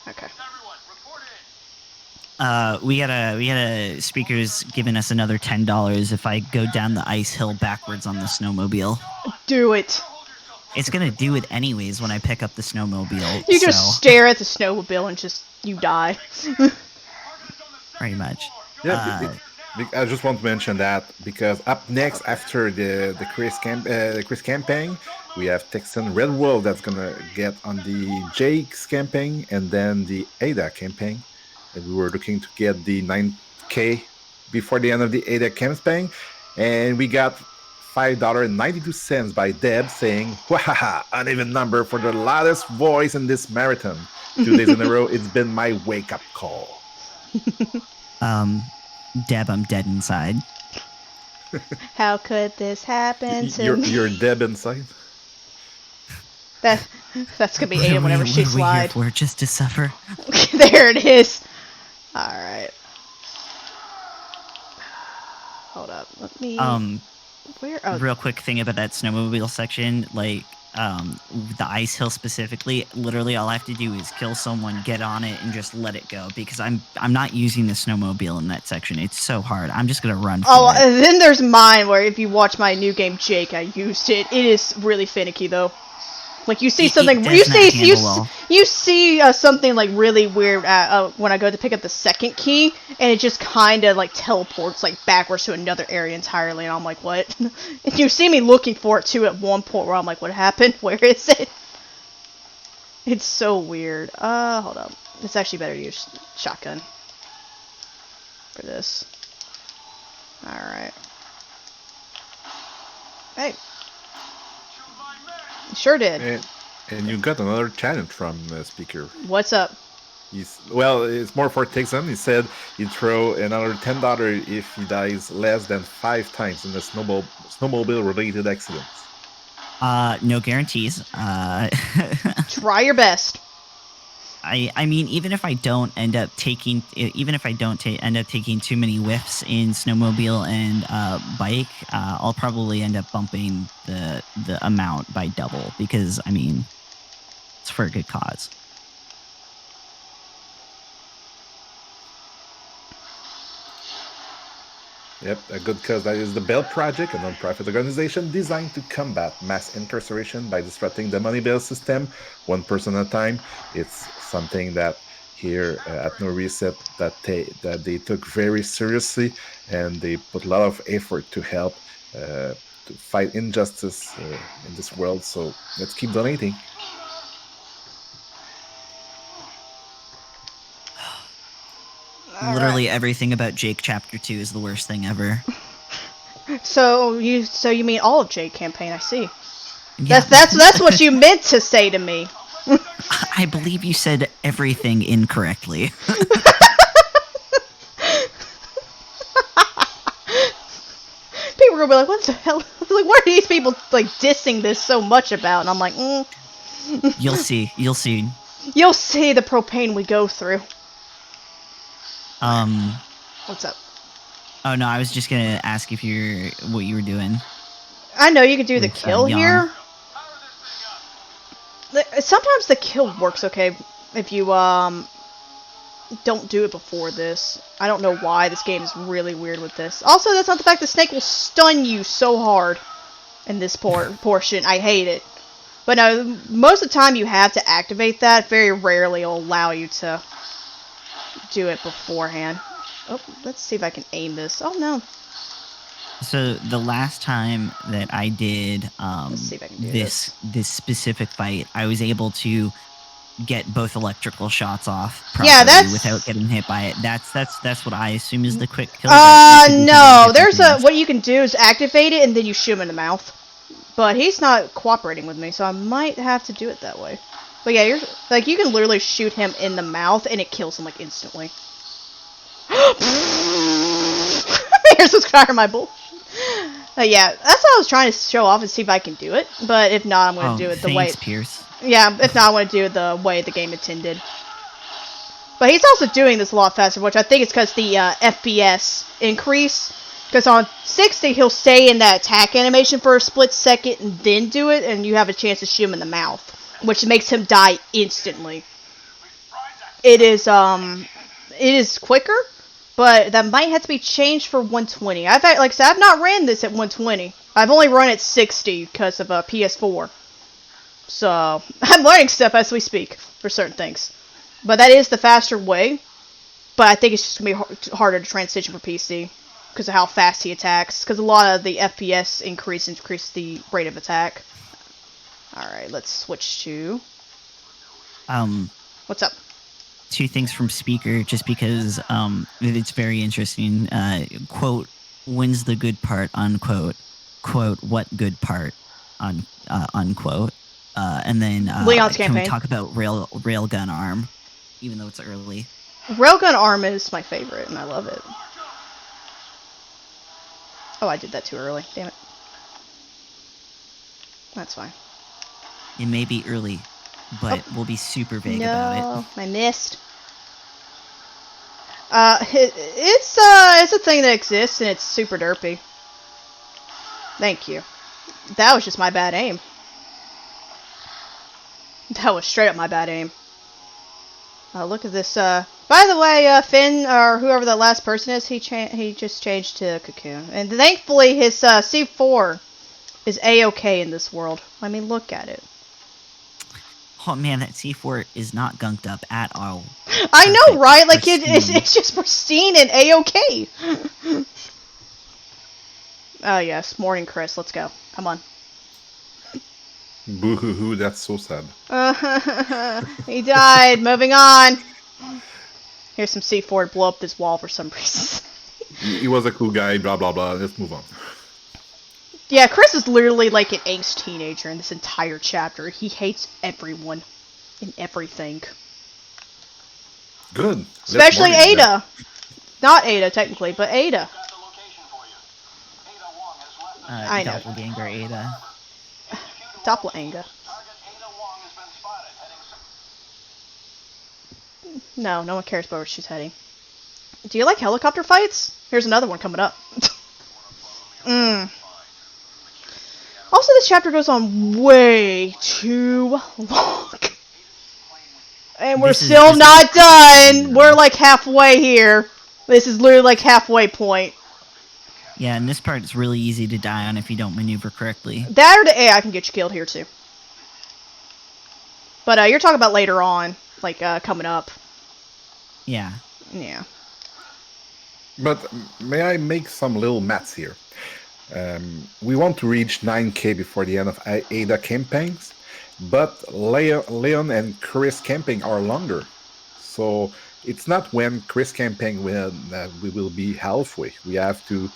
Okay. We got a speaker's giving us another $10 if I go down the ice hill backwards on the snowmobile. Do it. It's gonna do it anyways when I pick up the snowmobile. You just stare at the snowmobile and you die. Pretty much. Yeah, I just want to mention that because up next after the Chris campaign, we have Texan Red Wolf that's gonna get on the Jake's campaign and then the Ada campaign. And we were looking to get the 9K before the end of the Ada campaign, and we got $5.92 by Deb saying, "Wahaha, uneven number for the loudest voice in this marathon. 2 days in a row, it's been my wake-up call." Deb, I'm dead inside. How could this happen to me? You're Deb inside? That's gonna be Ada whenever she slides. We're just to suffer. There it is. Alright. hold up. Let me. Where? Oh, Real quick thing about that snowmobile section, like the ice hill specifically, literally all I have to do is kill someone, get on it, and just let it go because I'm not using the snowmobile in that section. It's so hard. I'm just gonna run for it. and then there's mine where if you watch my new game Jake, I used it. It is really finicky though. Like you see something, It does not handle well. you see something like really weird when I go to pick up the second key, and it just kind of like teleports like backwards to another area entirely, and I'm like, what? And you see me looking for it too at one point where I'm like, what happened? Where is it? It's so weird. Hold up. It's actually better to use shotgun for this. All right. Hey. Sure did. And you got another challenge from Speaker. What's up? It's more for Texan. He said he'd throw another $10 if he dies less than 5 times in a snowmobile-related accidents. No guarantees. Try your best. I mean, even if I don't end up taking too many whiffs in snowmobile and bike, I'll probably end up bumping the amount by double because I mean, it's for a good cause. Yep, a good cause. That is the Bell Project, a non-profit organization designed to combat mass incarceration by disrupting the money bail system, one person at a time. It's something that here at NoReset that they took very seriously, and they put a lot of effort to help to fight injustice in this world. So let's keep donating. Literally everything about Jake Chapter 2 is the worst thing ever. So you mean all of Jake campaign? I see. Yeah. That's what you meant to say to me. I believe you said everything incorrectly. People are gonna be like, "What the hell? Like, what are these people like dissing this so much about?" And I'm like, You'll see. You'll see. You'll see the propane we go through. What's up? Oh no, I was just gonna ask what you were doing. I know you can do the With, kill here. Sometimes the kill works okay if you don't do it before this. I don't know why this game is really weird with this. Also, that's not the fact the snake will stun you so hard in this portion. I hate it. But no, most of the time you have to activate that. Very rarely it'll allow you to do it beforehand. Oh, let's see if I can aim this. Oh no. So the last time that I did Let's see if I can do this specific fight, I was able to get both electrical shots off properly without getting hit by it. That's what I assume is the quick kill. No. There's what you can do is activate it and then you shoot him in the mouth. But he's not cooperating with me, so I might have to do it that way. But yeah, you can literally shoot him in the mouth and it kills him like instantly. Here's what's crying my bull. Yeah, that's what I was trying to show off and see if I can do it. But if not, I'm going to do it the way. Pierce. Yeah, if not, I want to do it the way the game intended. But he's also doing this a lot faster, which I think is because the FPS increase. Because on 60, he'll stay in that attack animation for a split second and then do it, and you have a chance to shoot him in the mouth, which makes him die instantly. It is quicker, but that might have to be changed for 120. Like I said, I've not ran this at 120. I've only run at 60 because of a PS4. So I'm learning stuff as we speak for certain things. But that is the faster way. But I think it's just going to be harder to transition for PC because of how fast he attacks. Because a lot of the FPS increase the rate of attack. Alright, let's switch to... What's up? 2 things from Speaker, just because it's very interesting. Quote, when's the good part, unquote. Quote, what good part, unquote. And then Leon's can campaign. we talk about Railgun Arm, even though it's early? Railgun Arm is my favorite, and I love it. Oh, I did that too early. Damn it. That's fine. It may be early, but we'll be super vague about it. No, I missed. It's a thing that exists and it's super derpy. Thank you. That was just my bad aim. That was straight up my bad aim. Look at this. By the way, Finn or whoever that last person is, he just changed to Cocoon, and thankfully his C4 is a-okay in this world. I mean, look at it. Oh man, that C4 is not gunked up at all. I know, right? Like it's just pristine and a-okay. Oh yes, morning, Chris. Let's go. Come on. Boo hoo hoo, that's so sad. He died. Moving on. Here's some C4 to blow up this wall for some reason. He was a cool guy, blah blah blah. Let's move on. Yeah, Chris is literally like an angst teenager in this entire chapter. He hates everyone and everything. Good. Especially Ada. Not Ada, technically, but Ada. I know. Doppelganger Ada. Doppelganger. No one cares about where she's heading. Do you like helicopter fights? Here's another one coming up. Also, this chapter goes on way too long. And we're still not done. We're like halfway here. This is literally like halfway point. Yeah, and this part is really easy to die on if you don't maneuver correctly. That or the AI can get you killed here too. But you're talking about later on, like coming up. Yeah. Yeah. But may I make some little maths here? We want to reach 9k before the end of Ada campaigns, but Leon and Chris campaign are longer. So it's not when Chris campaign we will be halfway. We have to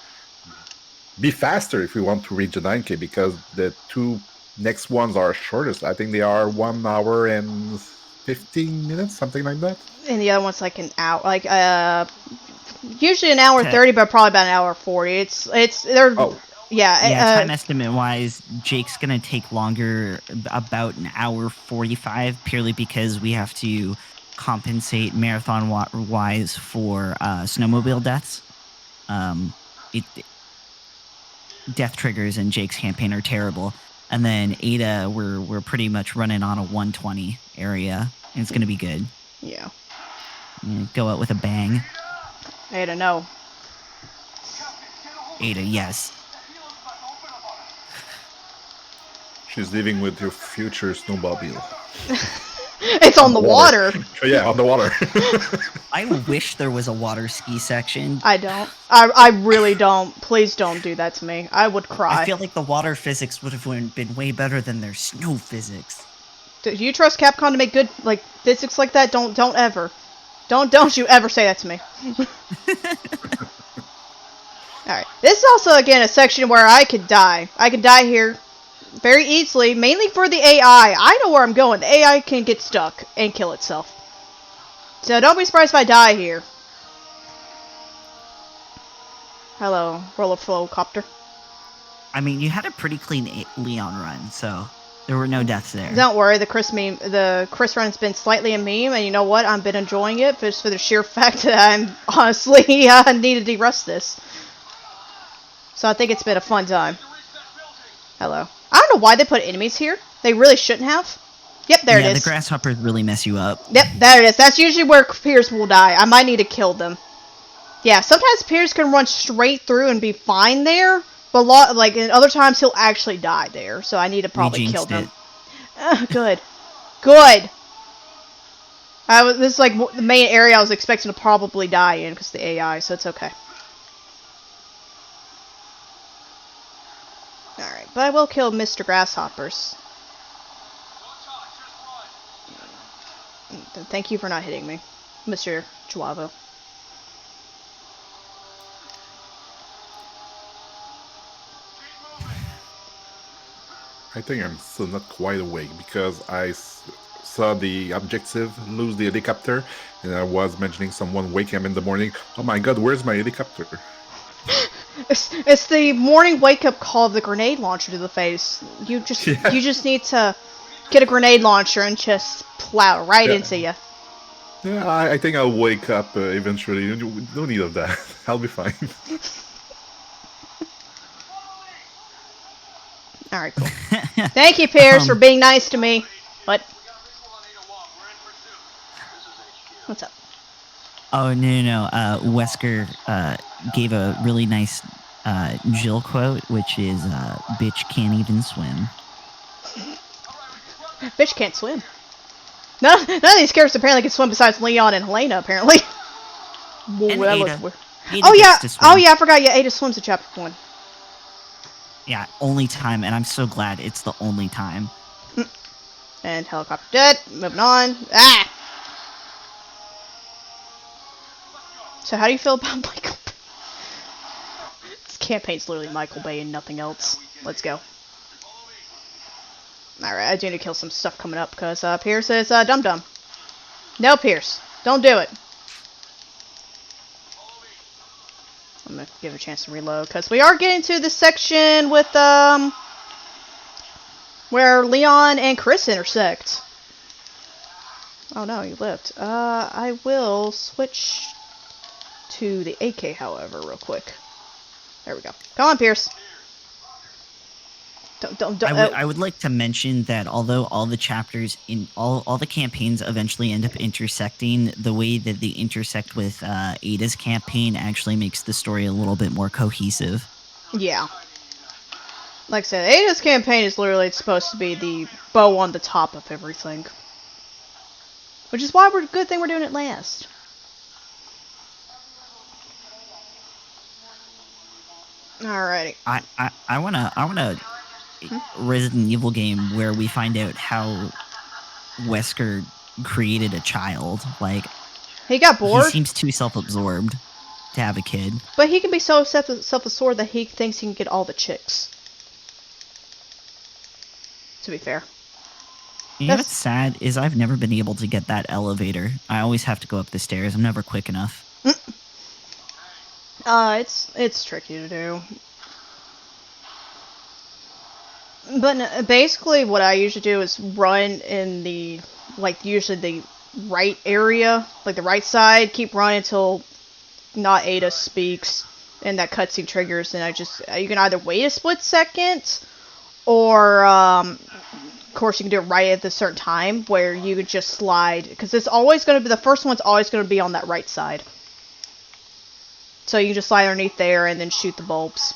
be faster if we want to reach the 9k because the two next ones are shortest. I think they are 1 hour and 15 minutes, something like that. And the other one's like an hour, like usually an hour 30, but probably about an hour 40. They're time estimate wise, Jake's gonna take longer, about an hour 45, purely because we have to compensate marathon wise for snowmobile deaths. Death triggers in Jake's campaign are terrible, and then Ada, we're pretty much running on a 120 area, and it's gonna be good. Yeah. Go out with a bang. Ada, no. Ada, yes. She's living with your future snowmobile. It's on the water. Yeah, on the water. I wish there was a water ski section. I don't. I really don't. Please don't do that to me. I would cry. I feel like the water physics would have been way better than their snow physics. Do you trust Capcom to make good like physics like that? Don't ever. Don't you ever say that to me. Alright. This is also, again, a section where I could die. I could die here very easily, mainly for the AI. I know where I'm going. The AI can get stuck and kill itself. So don't be surprised if I die here. Hello, roller flow copter. I mean, you had a pretty clean Leon run, so there were no deaths there. Don't worry, the Chris run's been slightly a meme, and you know what? I've been enjoying it just for the sheer fact that I'm honestly need to de-rust this. So I think it's been a fun time. Hello. I don't know why they put enemies here. They really shouldn't have. Yep, there it is. Yeah, the grasshoppers really mess you up. Yep, there it is. That's usually where Piers will die. I might need to kill them. Yeah, sometimes Piers can run straight through and be fine there, but other times he'll actually die there. So I need to probably kill them. Good. Good. This is like the main area I was expecting to probably die in because of the AI, so it's okay. Alright, but I will kill Mr. Grasshoppers. Thank you for not hitting me, Mr. Chihuahua. I think I'm still not quite awake because I saw the objective lose the helicopter, and I was mentioning someone wake him in the morning. Oh my god, where's my helicopter? It's the morning wake-up call of the grenade launcher to the face. You just need to get a grenade launcher and just plow right into you. Yeah, I think I'll wake up eventually. No need of that. I'll be fine. Alright, cool. Thank you, Pierce, for being nice to me. What? What's up? Oh, no. Wesker gave a really nice Jill quote, which is, bitch can't even swim. Bitch can't swim. None of these characters apparently can swim besides Leon and Helena, apparently. Whoa, And that looks Ada. weird. Ada Oh, yeah. gets to swim. Oh, yeah, I forgot. Yeah, Ada swims in chapter 1. Yeah, only time, and I'm so glad it's the only time. And helicopter dead. Moving on. Ah! So how do you feel about Michael Bay? This campaign's literally Michael Bay and nothing else. Let's go. Alright, I do need to kill some stuff coming up because Pierce is Dum Dum. No, Pierce. Don't do it. I'm gonna give it a chance to reload because we are getting to this section with where Leon and Chris intersect. Oh no, you lived. I will switch to the AK, however, real quick. There we go. Come on, Pierce. Don't. I would like to mention that although all the chapters in all the campaigns eventually end up intersecting, the way that they intersect with Ada's campaign actually makes the story a little bit more cohesive. Yeah. Like I said, Ada's campaign is literally supposed to be the bow on the top of everything. Which is why we're good thing we're doing it last. Alrighty. I wanna Resident Evil game where we find out how Wesker created a child. Like, He got bored. he seems too self-absorbed to have a kid. But he can be so self-absorbed that he thinks he can get all the chicks. To be fair. You know what's sad is I've never been able to get that elevator. I always have to go up the stairs. I'm never quick enough. It's tricky to do. But basically what I usually do is run in the, like, usually the right area, like the right side, keep running until not Ada speaks and that cutscene triggers, and you can either wait a split second, or, of course you can do it right at a certain time, where you could just slide, because it's always going to be, the first one's always going to be on that right side. So you can just slide underneath there and then shoot the bulbs.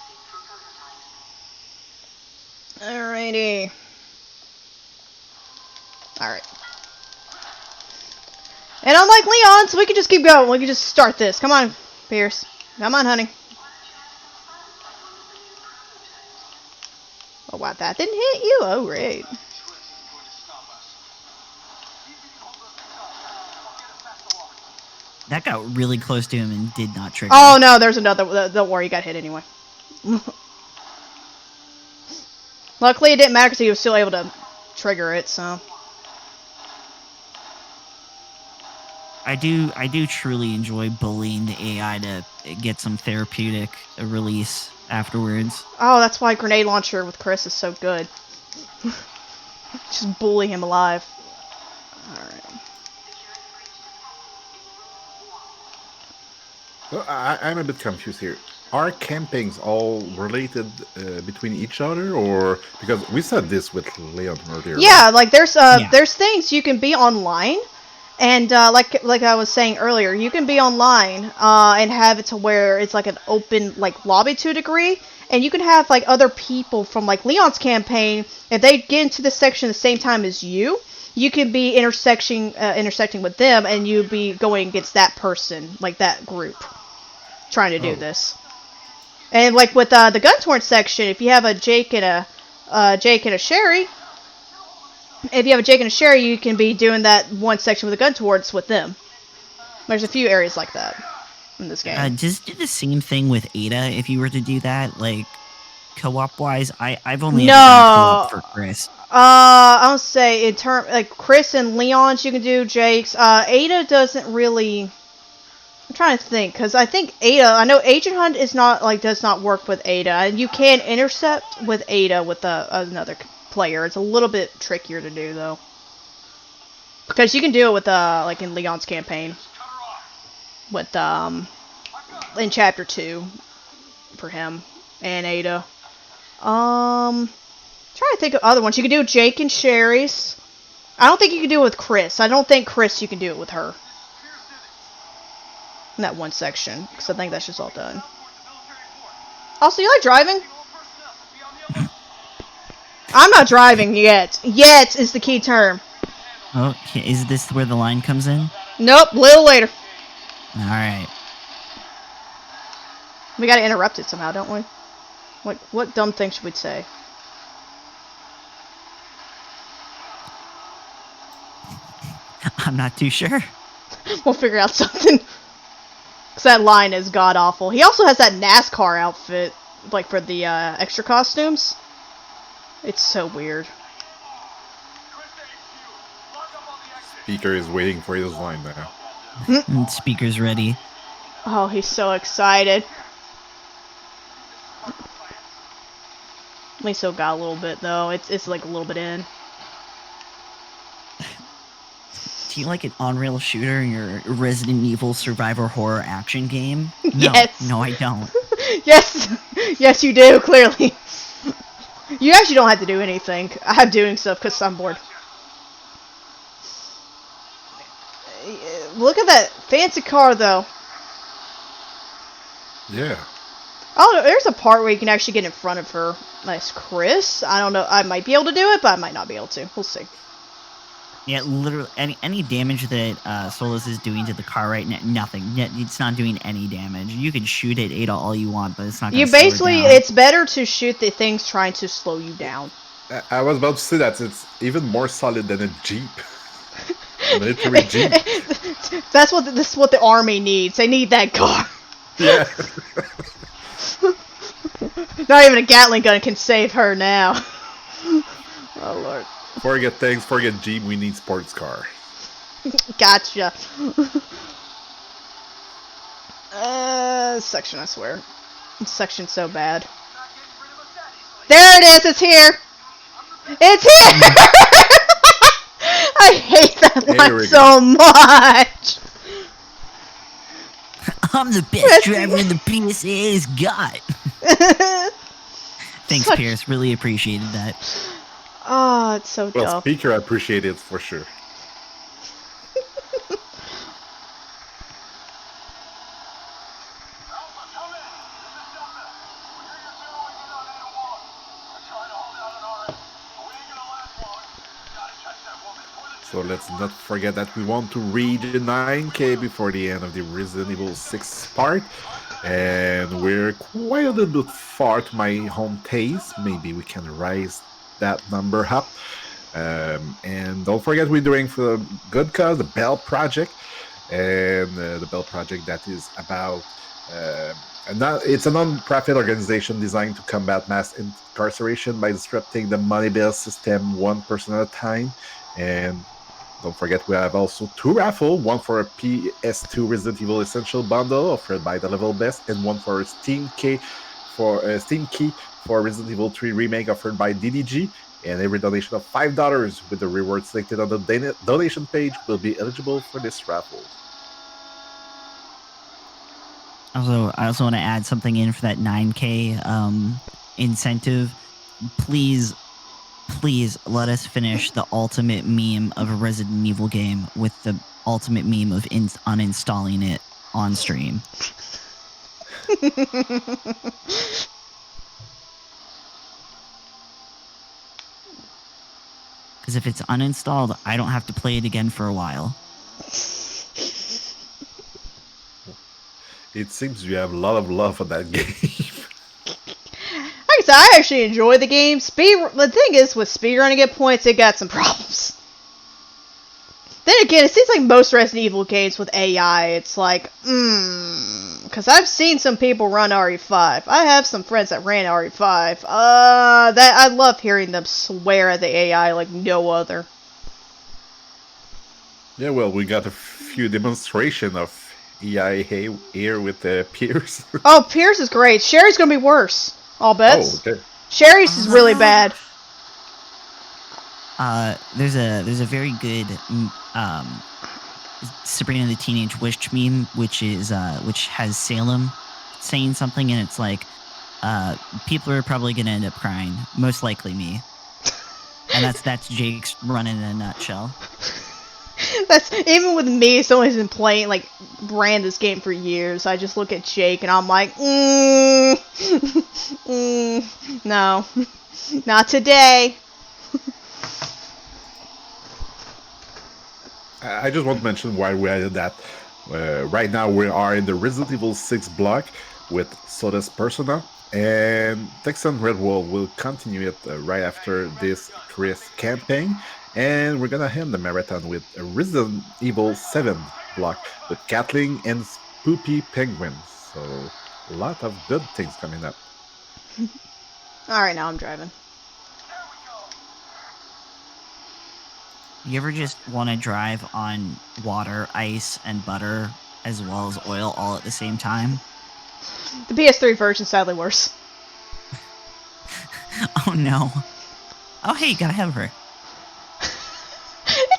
Alrighty. Alright. And unlike Leon, so we can just keep going. We can just start this. Come on, Pierce. Come on, honey. Oh, wow, that didn't hit you? Oh, great. That got really close to him and did not trigger. Oh, no, there's another. Don't worry, you got hit anyway. Luckily, it didn't matter because he was still able to trigger it, so. I do truly enjoy bullying the AI to get some therapeutic release afterwards. Oh, that's why Grenade Launcher with Chris is so good. Just bully him alive. Alright. So I'm a bit confused here. Are campaigns all related between each other, or because we said this with Leon earlier? Yeah, like there's things you can be online, and like I was saying earlier, you can be online and have it to where it's like an open like lobby to a degree, and you can have like other people from like Leon's campaign, if they get into this section at the same time as you can be intersecting with them, and you be going against that person, like that group, trying to do this. And like with the gun torrent section, if you have a Jake and a Sherry, you can be doing that one section with the gun torrents with them. There's a few areas like that in this game. Just do the same thing with Ada if you were to do that, like co-op wise. I've only ever done co-op for Chris. I'll say in term like Chris and Leon's, you can do Jake's. Ada doesn't really. I'm trying to think, because I think I know Agent Hunt does not work with Ada, and you can intercept with Ada with another player. It's a little bit trickier to do, though. Because you can do it with like in Leon's campaign, with in chapter 2 for him and Ada. Trying to think of other ones. You can do Jake and Sherry's. I don't think you can do it with Chris. I don't think Chris you can do it with her. In that one section, because I think that's just all done. Also, you like driving? I'm not driving yet. Yet is the key term. Oh, is this where the line comes in? Nope, a little later. Alright. We gotta interrupt it somehow, don't we? Like, what dumb thing should we say? I'm not too sure. We'll figure out something. Because that line is god-awful. He also has that NASCAR outfit, like, for the extra costumes. It's so weird. Speaker is waiting for his line now. And speaker's ready. Oh, he's so excited. We still got a little bit, though. It's like a little bit in. Do you like an on-rail shooter in your Resident Evil survivor horror action game? No, Yes. No, I don't. Yes! Yes, you do, clearly. You actually don't have to do anything. I'm doing stuff because I'm bored. Look at that fancy car, though. Yeah. Oh, there's a part where you can actually get in front of her. Nice, Chris. I don't know. I might be able to do it, but I might not be able to. We'll see. Yeah, literally, any damage that Solus is doing to the car right now, nothing. It's not doing any damage. You can shoot at Ada all you want, but it's not going to slow it down. It's better to shoot the things trying to slow you down. I was about to say that it's even more solid than a Jeep. A military Jeep. This is what the army needs. They need that car. Yeah. Not even a Gatling gun can save her now. Oh, Lord. Forget tanks, forget Jeep, we need sports car. Gotcha. Section, I swear. This section's so bad. There it is, it's here! It's here! I hate that line so much! I'm the best driver the PSA has got. Thanks, Pierce. Really appreciated that. Oh, it's so dumb. Well, speaker appreciate it for sure. So let's not forget that we want to reach the 9K before the end of the Resident Evil 6 part. And we're quite a little bit far to my home taste. Maybe we can rise that number up. And don't forget we're doing for the good cause, the Bell Project. And the Bell Project that is about... it's a non-profit organization designed to combat mass incarceration by disrupting the money bill system one person at a time. And don't forget we have also 2 raffles, one for a PS2 Resident Evil Essential Bundle offered by the Level Best, and one for a Steam Key for Resident Evil 3 Remake offered by DDG. And every donation of $5 with the reward selected on the donation page will be eligible for this raffle. I also want to add something in for that 9K incentive. Please let us finish the ultimate meme of a Resident Evil game with the ultimate meme of uninstalling it on stream. Because if it's uninstalled, I don't have to play it again for a while. It seems you have a lot of love for that game. Like I said, I actually enjoy the game. The thing is, with speedrunning at points, it got some problems. Then again, it seems like most Resident Evil games with AI, it's like, because I've seen some people run RE5. I have some friends that ran RE5. I love hearing them swear at the AI like no other. Yeah, well, we got a few demonstrations of EIA here with Pierce. Oh, Pierce is great. Sherry's gonna be worse. All bets. Oh, okay. Sherry's is really bad. There's a very good Sabrina the Teenage Witch meme, which has Salem saying something, and it's like, people are probably gonna end up crying, most likely me, and that's Jake's run in a nutshell. That's even with me, someone who's been playing like ran this game for years. I just look at Jake and I'm like, no, not today. I just want to mention why we added that. Right now we are in the Resident Evil 6 block with Soda's Persona, and Texan Red Wolf will continue it right after this Chris campaign, and we're gonna end the marathon with a Resident Evil 7 block with Catling and Spoopy Penguins. So a lot of good things coming up. Alright, now I'm driving. You ever just want to drive on water, ice, and butter, as well as oil, all at the same time? The PS3 version's sadly worse. Oh no. Oh hey, you got ahead of her.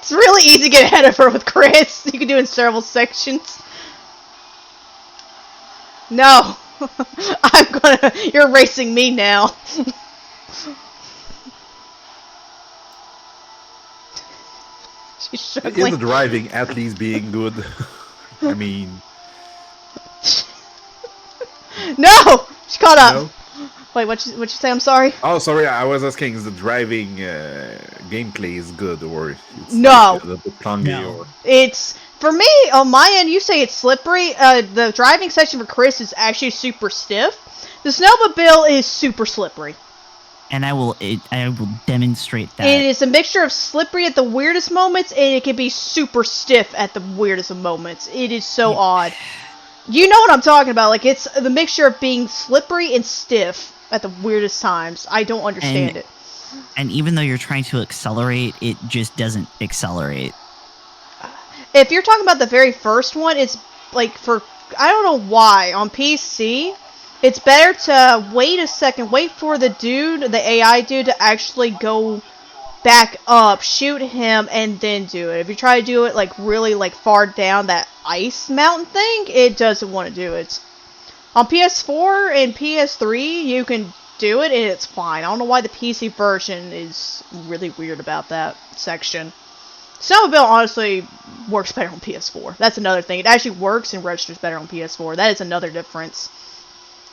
It's really easy to get ahead of her with Chris. You can do it in several sections. No. You're racing me now. She's struggling. Is the driving at least being good? I mean... No! She caught up! No? Wait, what'd you say? I'm sorry? Oh, sorry, I was asking, is the driving gameplay is good, or it's No. like a little bit clunky, No. or... It's, for me, on my end, you say it's slippery. The driving section for Chris is actually super stiff. The snowmobile is super slippery. And I will demonstrate that. It is a mixture of slippery at the weirdest moments, and it can be super stiff at the weirdest of moments. It is so odd. You know what I'm talking about. Like, it's the mixture of being slippery and stiff at the weirdest times. I don't understand it. And even though you're trying to accelerate, it just doesn't accelerate. If you're talking about the very first one, it's like I don't know why, on PC, it's better to wait a second, wait for the AI dude to actually go back up, shoot him, and then do it. If you try to do it like really like far down that ice mountain thing, it doesn't want to do it. On PS4 and PS3, you can do it and it's fine. I don't know why the PC version is really weird about that section. Snowmobile honestly works better on PS4. That's another thing. It actually works and registers better on PS4. That is another difference.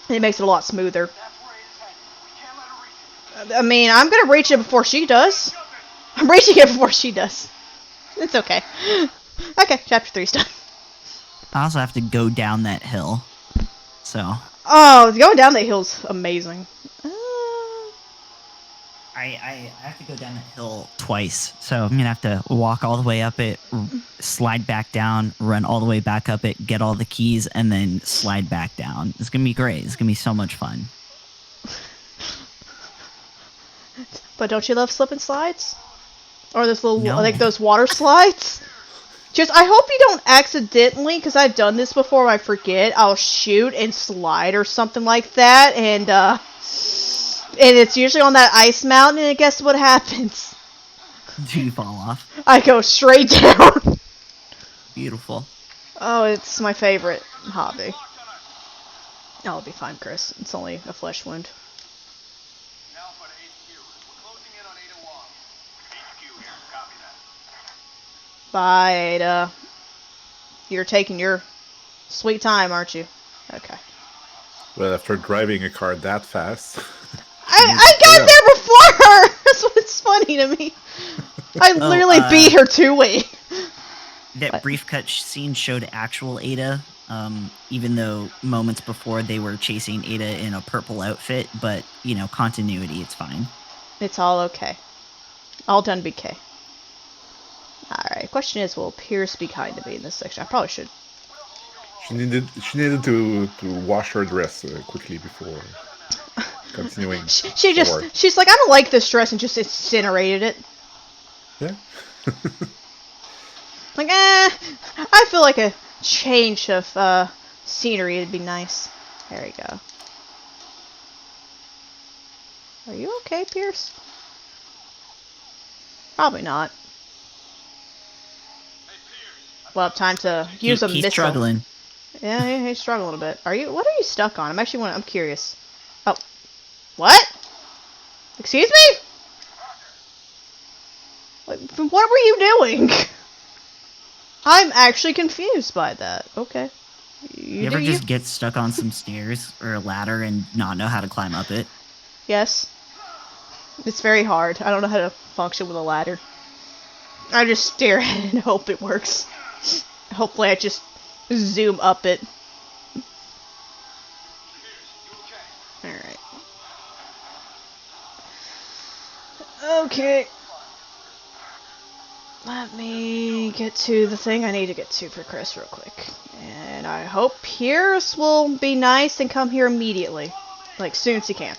It makes it a lot smoother. I mean, I'm gonna reach it before she does. I'm reaching it before she does. It's okay. Okay, chapter 3's done. I also have to go down that hill. So. Oh, going down that hill's amazing. I have to go down that hill twice, so I'm gonna have to walk all the way up it, slide back down, run all the way back up it, get all the keys, and then slide back down. It's gonna be great. It's gonna be so much fun. But don't you love slip and slides? Or those little, No. like those water slides? Just, I hope you don't accidentally, because I've done this before, I forget, I'll shoot and slide or something like that, and it's usually on that ice mountain, and guess what happens? Do you fall off? I go straight down. Beautiful. Oh, it's my favorite hobby. Oh, it'll be fine, Chris. It's only a flesh wound. Bye, Ada. You're taking your sweet time, aren't you? Okay. Well, after driving a car that fast... I got there before her! That's what's funny to me. I literally beat her to it. That brief cut scene showed actual Ada, even though moments before they were chasing Ada in a purple outfit, but, you know, continuity, it's fine. It's all okay. All done BK. Alright, question is, will Pierce be kind to me in this section? I probably should. She needed to wash her dress quickly before continuing. She's like, I don't like this dress, and just incinerated it. Yeah. Like, I feel like a change of scenery would be nice. There you go. Are you okay, Pierce? Probably not. Well, time to use a He's missile. struggling. Yeah, he's struggling a bit. What are you stuck on? I'm curious. Oh. What? Excuse me? What were you doing? I'm actually confused by that. Okay. You ever just get stuck on some stairs or a ladder and not know how to climb up it? Yes. It's very hard. I don't know how to function with a ladder. I just stare at it and hope it works. Hopefully I just zoom up it. Alright. Okay. Let me get to the thing I need to get to for Chris real quick. And I hope Pierce will be nice and come here immediately. Like, soon as he can.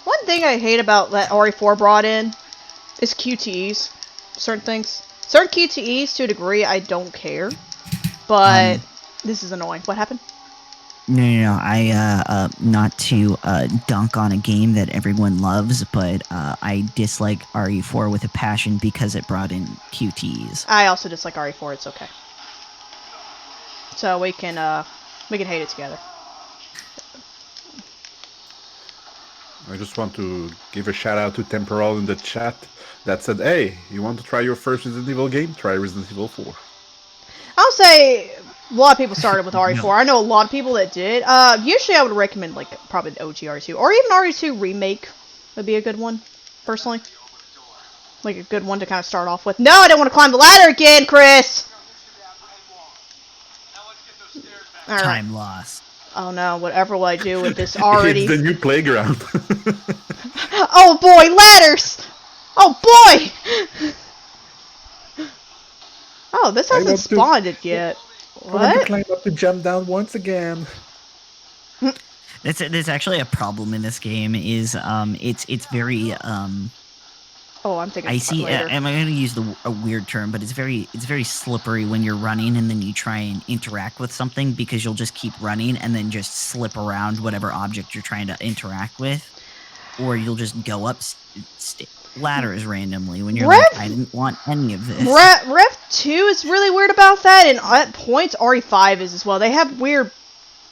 One thing I hate about that RE4 brought in is QTEs. Certain things. Certain QTEs, to a degree, I don't care. But this is annoying. What happened? No. I not to dunk on a game that everyone loves, but I dislike RE4 with a passion because it brought in QTs. I also dislike RE4. It's okay. So we can hate it together. I just want to give a shout out to Temporal in the chat that said, "Hey, you want to try your first Resident Evil game? Try Resident Evil 4." I'll say a lot of people started with RE4. No. I know a lot of people that did. Usually I would recommend like probably the OG RE2 or even RE2 remake would be a good one, personally. Like a good one to kind of start off with. No, I don't want to climb the ladder again, Chris. All right. Time lost. Oh no, whatever will I do with this already? It's the new playground. Oh boy, ladders! Oh boy! Oh, this hasn't spawned it yet. I want to What? climb up to jump down once again. There's actually a problem in this game. Is it's very Oh, I'm thinking icy. later. I'm going to use a weird term, but it's very slippery when you're running and then you try and interact with something because you'll just keep running and then just slip around whatever object you're trying to interact with, or you'll just go up ladders randomly when you're like, I didn't want any of this. Rev 2 is really weird about that, and at points RE5 is as well. They have weird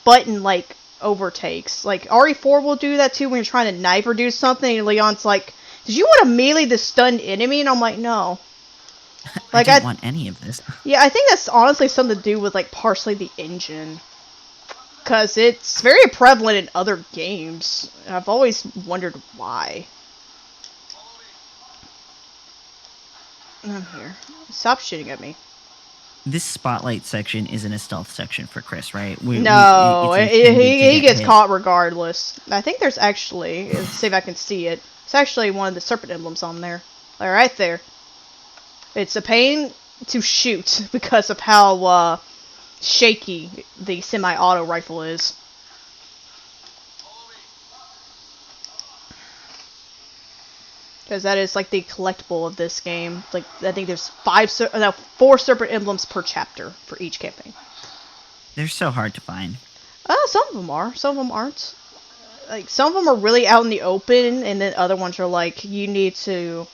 button like overtakes. Like RE4 will do that too when you're trying to knife or do something, and Leon's like, did you want to melee the stunned enemy? And I'm like, no. Like, I didn't want any of this. Yeah, I think that's honestly something to do with like partially the engine. Because it's very prevalent in other games. I've always wondered why. I'm here. Stop shooting at me. This spotlight section isn't a stealth section for Chris, right? No, he gets caught regardless. I think there's actually, let's see if I can see it. It's actually one of the serpent emblems on there. Like right there. It's a pain to shoot because of how shaky the semi-auto rifle is. Because that is like the collectible of this game. Like I think there's 4 serpent emblems per chapter for each campaign. They're so hard to find. Some of them are. Some of them aren't. Like some of them are really out in the open, and then other ones are like you need to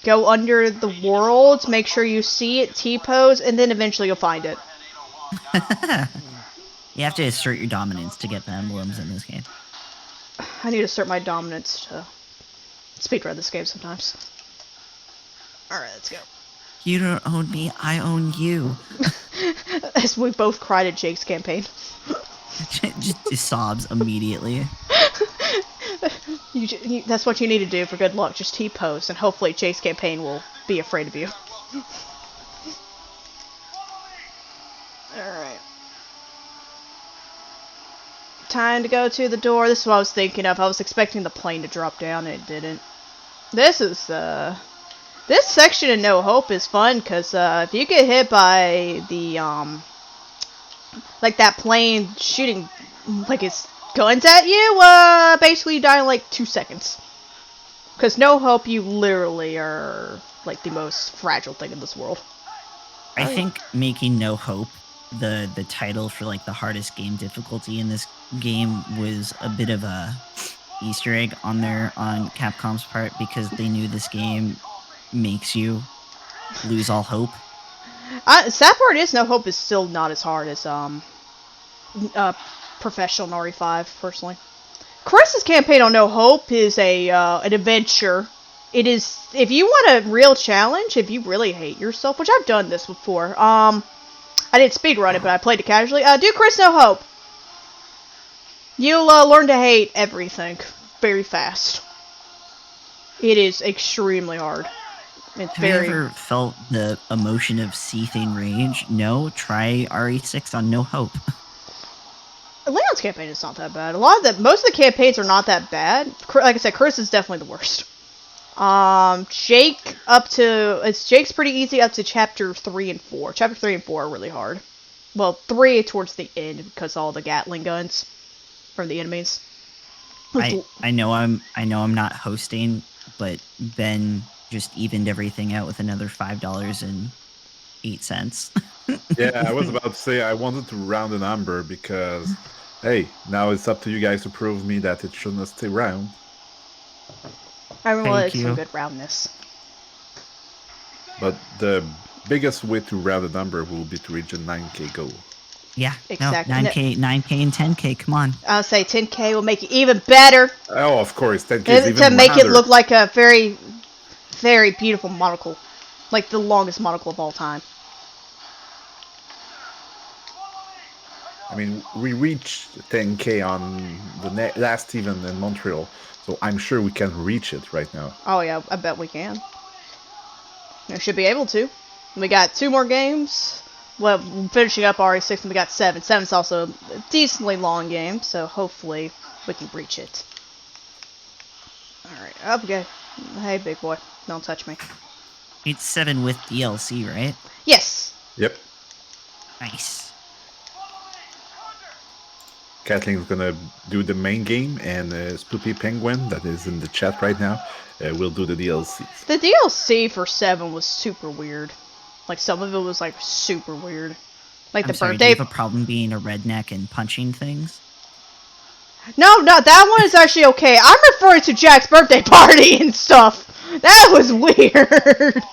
go under the world, make sure you see it, T-pose, and then eventually you'll find it. You have to assert your dominance to get the emblems in this game. I need to assert my dominance to speedrun this game sometimes. Alright, let's go. You don't own me, I own you. As we both cried at Jake's campaign. just sobs immediately. That's what you need to do for good luck. Just T-pose, and hopefully Jake's campaign will be afraid of you. Alright. Time to go to the door. This is what I was thinking of. I was expecting the plane to drop down, and it didn't. This is, this section of No Hope is fun, because, if you get hit by the, like that plane shooting, like it's guns at you, basically you die in like 2 seconds. Because No Hope, you literally are, like, the most fragile thing in this world. I think making No Hope the title for like the hardest game difficulty in this game was a bit of a Easter egg on Capcom's part, because they knew this game makes you lose all hope. Sad part is No Hope is still not as hard as Professional Nori 5, personally. Chris's campaign on No Hope is an adventure. It is, if you want a real challenge, if you really hate yourself, which I've done this before. I didn't speedrun it, but I played it casually. Do Chris No Hope. You'll learn to hate everything very fast. It is extremely hard. It's Have you ever felt the emotion of seething rage? No? Try RE6 on No Hope. Leon's campaign is not that bad. Most of the campaigns are not that bad. Like I said, Chris is definitely the worst. Jake's pretty easy up to chapter 3 and 4. Chapter 3 and 4 are really hard. Well, 3 towards the end because all the Gatling guns from the enemies. I know I'm not hosting, but Ben just evened everything out with another $5.08. Yeah, I was about to say I wanted to round the number because, hey, now it's up to you guys to prove me that it shouldn't stay round. I realize some good roundness. But the biggest way to round the number will be to reach a 9K goal. Yeah, exactly. No, 9K and 10K. Come on. I'll say 10K will make it even better. Oh, of course, 10K is even to make louder. it look like a very, very beautiful monocle, like the longest monocle of all time. I mean, we reached 10K on the last event in Montreal, so I'm sure we can reach it right now. Oh yeah, I bet we can. We should be able to. We got 2 more games. Well, finishing up RE6, and we got 7. 7's also a decently long game, so hopefully we can reach it. Alright, up we go. Hey, big boy. Don't touch me. It's 7 with DLC, right? Yes. Yep. Nice. Kathleen's gonna do the main game, and Spoopy Penguin, that is in the chat right now, will do the DLCs. The DLC for 7 was super weird. Like, some of it was, like, super weird. Like, I'm sorry, birthday... do you have a problem being a redneck and punching things? No, that one is actually okay. I'm referring to Jack's birthday party and stuff. That was weird.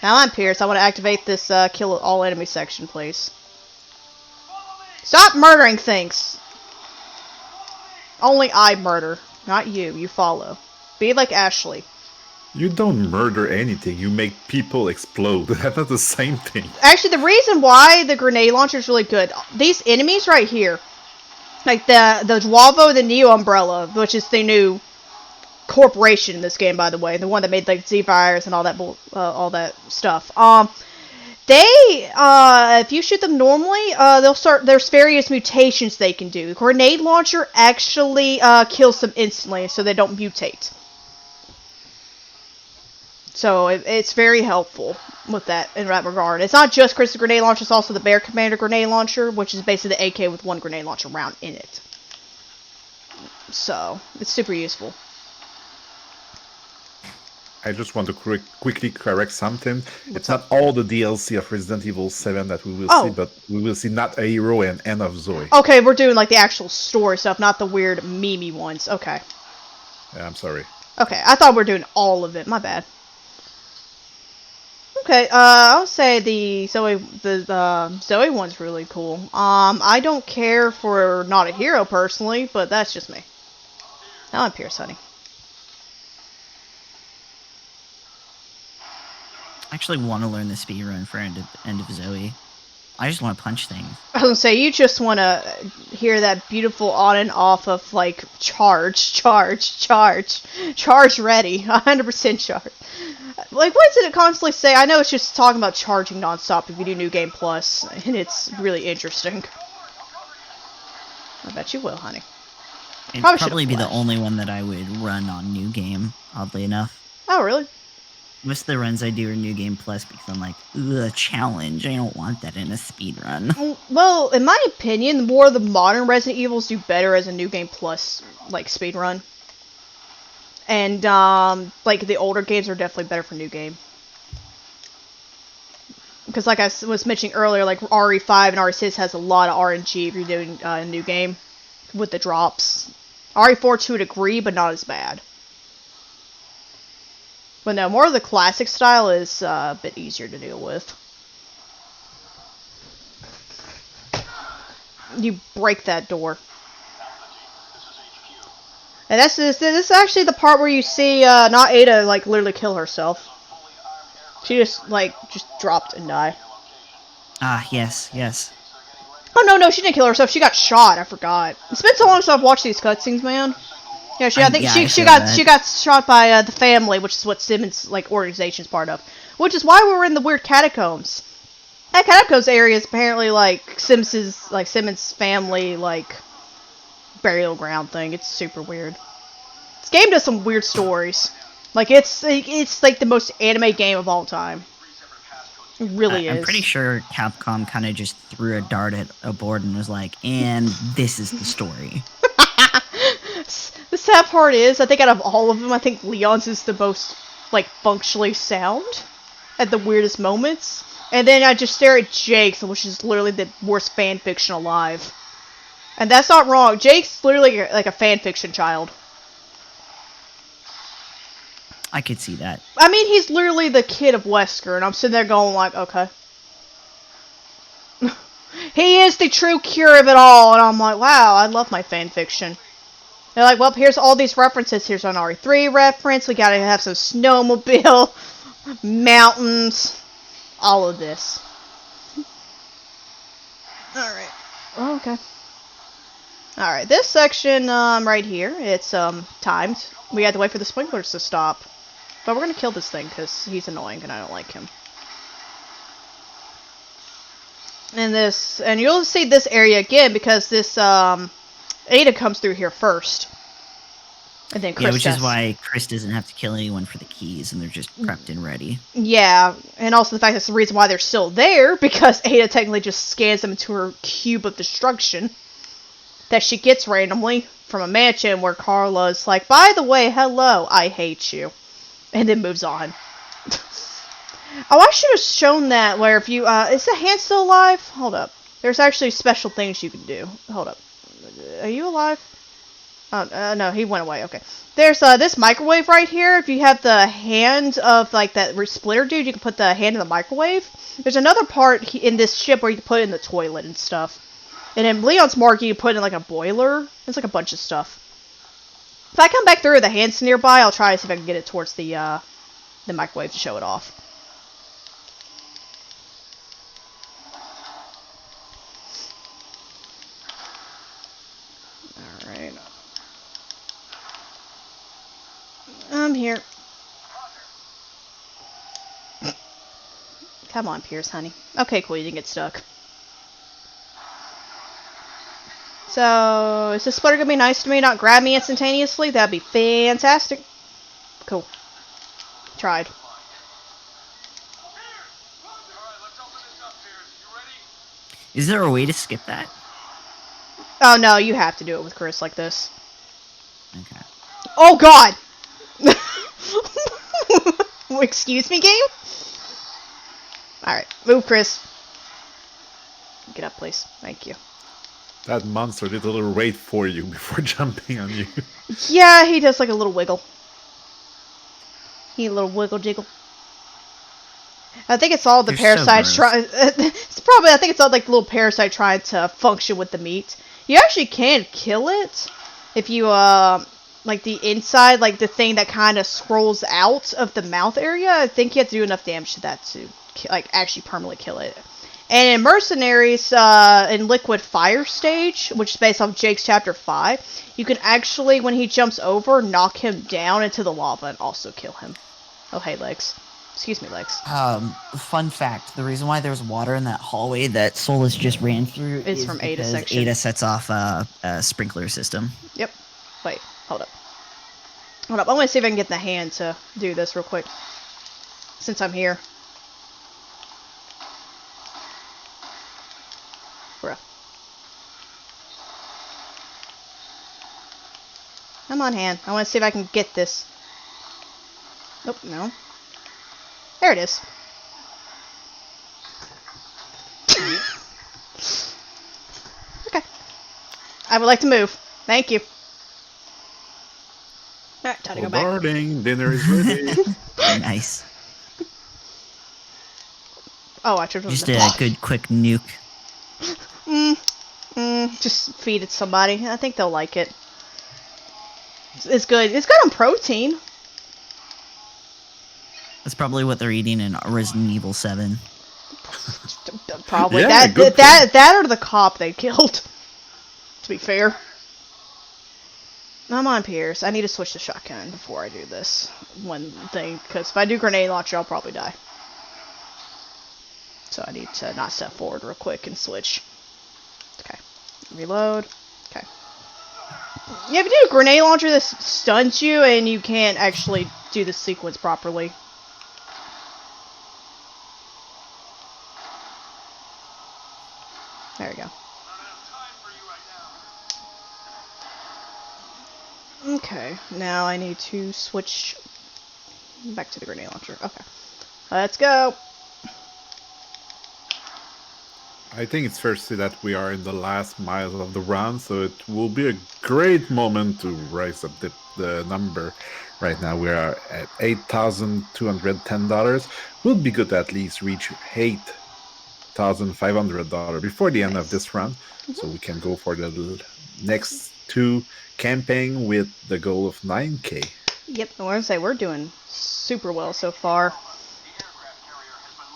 Now I'm Pierce. I want to activate this kill all enemy section, please. Stop murdering things. Only I murder, not you. You follow. Be like Ashley. You don't murder anything, you make people explode. That's not the same thing. Actually, the reason why the grenade launcher is really good, these enemies right here, like the Duavo, the Neo Umbrella, which is the new corporation in this game, by the way, the one that made like Z-Virus and all that stuff. If you shoot them normally, they'll start. There's various mutations they can do. The grenade launcher actually kills them instantly, so they don't mutate. So it's very helpful with that in that regard. It's not just Chris's grenade launcher; it's also the Bear Commander grenade launcher, which is basically the AK with 1 grenade launcher round in it. So it's super useful. I just want to quickly correct something. It's not all the DLC of Resident Evil 7 that we will see, but we will see Not a Hero and End of Zoe. Okay, we're doing like the actual story stuff, not the weird meme ones. Okay. Yeah, I'm sorry. Okay, I thought we were doing all of it. My bad. Okay, I'll say the Zoe one's really cool. I don't care for Not a Hero personally, but that's just me. Now I'm Pierce, honey. I actually want to learn the speedrun for End of Zoe. I just want to punch things. I was gonna say, you just want to hear that beautiful on and off of, like, charge ready, 100% charge. Like, what does it constantly say? I know it's just talking about charging nonstop if you do New Game Plus, and it's really interesting. I bet you will, honey. It'd probably be the only one that I would run on New Game, oddly enough. Oh, really? Most of the runs I do are New Game Plus because I'm like, ugh, challenge. I don't want that in a speed run. Well, in my opinion, the more the modern Resident Evils do better as a New Game Plus, like, speed run. And, like, the older games are definitely better for New Game. because like I was mentioning earlier, like RE5 and RE6 has a lot of RNG if you're doing a new game with the drops. RE4 to a degree, but not as bad. But no, more of the classic style is a bit easier to deal with. You break that door. And this is actually the part where you see not Ada like literally kill herself. She just dropped and died. Ah, yes. Oh no, she didn't kill herself. She got shot. I forgot. It's been so long since I've watched these cutscenes, man. Yeah, I think she got shot by the family, which is what Simmons like organization's part of. Which is why we were in the weird catacombs. That catacombs area is apparently like Simmons family like burial ground thing. It's super weird. This game does some weird stories. Like it's like the most anime game of all time. It really is. I'm pretty sure Capcom kind of just threw a dart at a board and was like, and this is the story. The sad part is, I think out of all of them, I think Leon's is the most like functionally sound at the weirdest moments. And then I just stare at Jake's, which is literally the worst fan fiction alive. And that's not wrong. Jake's literally like a fan fiction child. I could see that. I mean, he's literally the kid of Wesker, and I'm sitting there going like, okay. He is the true cure of it all, and I'm like, wow, I love my fan fiction. They're like, well, here's all these references. Here's an RE3 reference. We gotta have some snowmobile, mountains, all of this. Alright. Okay. Alright, this section right here, it's timed. We had to wait for the sprinklers to stop. But we're gonna kill this thing because he's annoying and I don't like him. And you'll see this area again because this Ada comes through here first. And then Chris yeah, which is why Chris doesn't have to kill anyone for the keys and they're just prepped and ready. Yeah, and also the fact that's the reason why they're still there, because Ada technically just scans them into her cube of destruction that she gets randomly from a mansion where Carla's like, by the way, hello, I hate you. And then moves on. Oh, I should have shown that where if you, is the hand still alive? Hold up. There's actually special things you can do. Hold up. Are you alive? Oh, no, he went away. Okay. There's, this microwave right here. If you have the hand of, like, that splitter dude, you can put the hand in the microwave. There's another part in this ship where you can put it in the toilet and stuff. And in Leon's mark, you can put in, like, a boiler. It's like a bunch of stuff. If I come back through with the hands nearby, I'll try to see if I can get it towards the microwave to show it off. Alright. I'm here. Come on, Pierce, honey. Okay, cool, you didn't get stuck. So, is this splitter gonna be nice to me, not grab me instantaneously? That'd be fantastic. Cool. Tried. Is there a way to skip that? Oh no, you have to do it with Chris like this. Okay. Oh god! Excuse me, game? Alright, move, Chris. Get up, please. Thank you. That monster did a little raid for you before jumping on you. Yeah, he does like a little wiggle. A little wiggle jiggle. I think it's all the parasites trying. I think it's all like little parasite trying to function with the meat. You actually can kill it if you like the inside, like the thing that kind of scrolls out of the mouth area. I think you have to do enough damage to that to like actually permanently kill it. And in Mercenaries, in Liquid Fire stage, which is based off Jake's Chapter 5, you can actually, when he jumps over, knock him down into the lava and also kill him. Oh, hey, Legs. Excuse me, Legs. Fun fact, the reason why there's water in that hallway that Solus just ran through is from Ada because section. Ada sets off a sprinkler system. Yep. Wait, hold up. Hold up, I'm gonna see if I can get the hand to do this real quick. Since I'm here. Bruh. Come on, hand. I want to see if I can get this. Nope, no. There it is. Okay. I would like to move. Thank you. Alright, time to Oh, go back. darling, dinner is ready. Nice. Oh, I should have Just done a good quick nuke. Just feed it to somebody. I think they'll like it. It's good. It's good on protein. That's probably what they're eating in Resident Evil 7. Probably Yeah, good that or the cop they killed. To be fair. I'm on Pierce. I need to switch to shotgun before I do this one thing, because if I do grenade launcher, I'll probably die. So I need to not step forward real quick and switch. Okay. Reload. Okay. Yeah, if you do a grenade launcher, this stuns you, and you can't actually do the sequence properly. There we go. Okay, now I need to switch back to the grenade launcher. Okay. Let's go. I think it's fair to say that we are in the last miles of the round, so it will be a great moment to rise up the number. Right now we are at $8,210. Will be good to at least reach $8,500 before the end of this round, so we can go for the next two campaign with the goal of 9K. Yep, I want to say we're doing super well so far.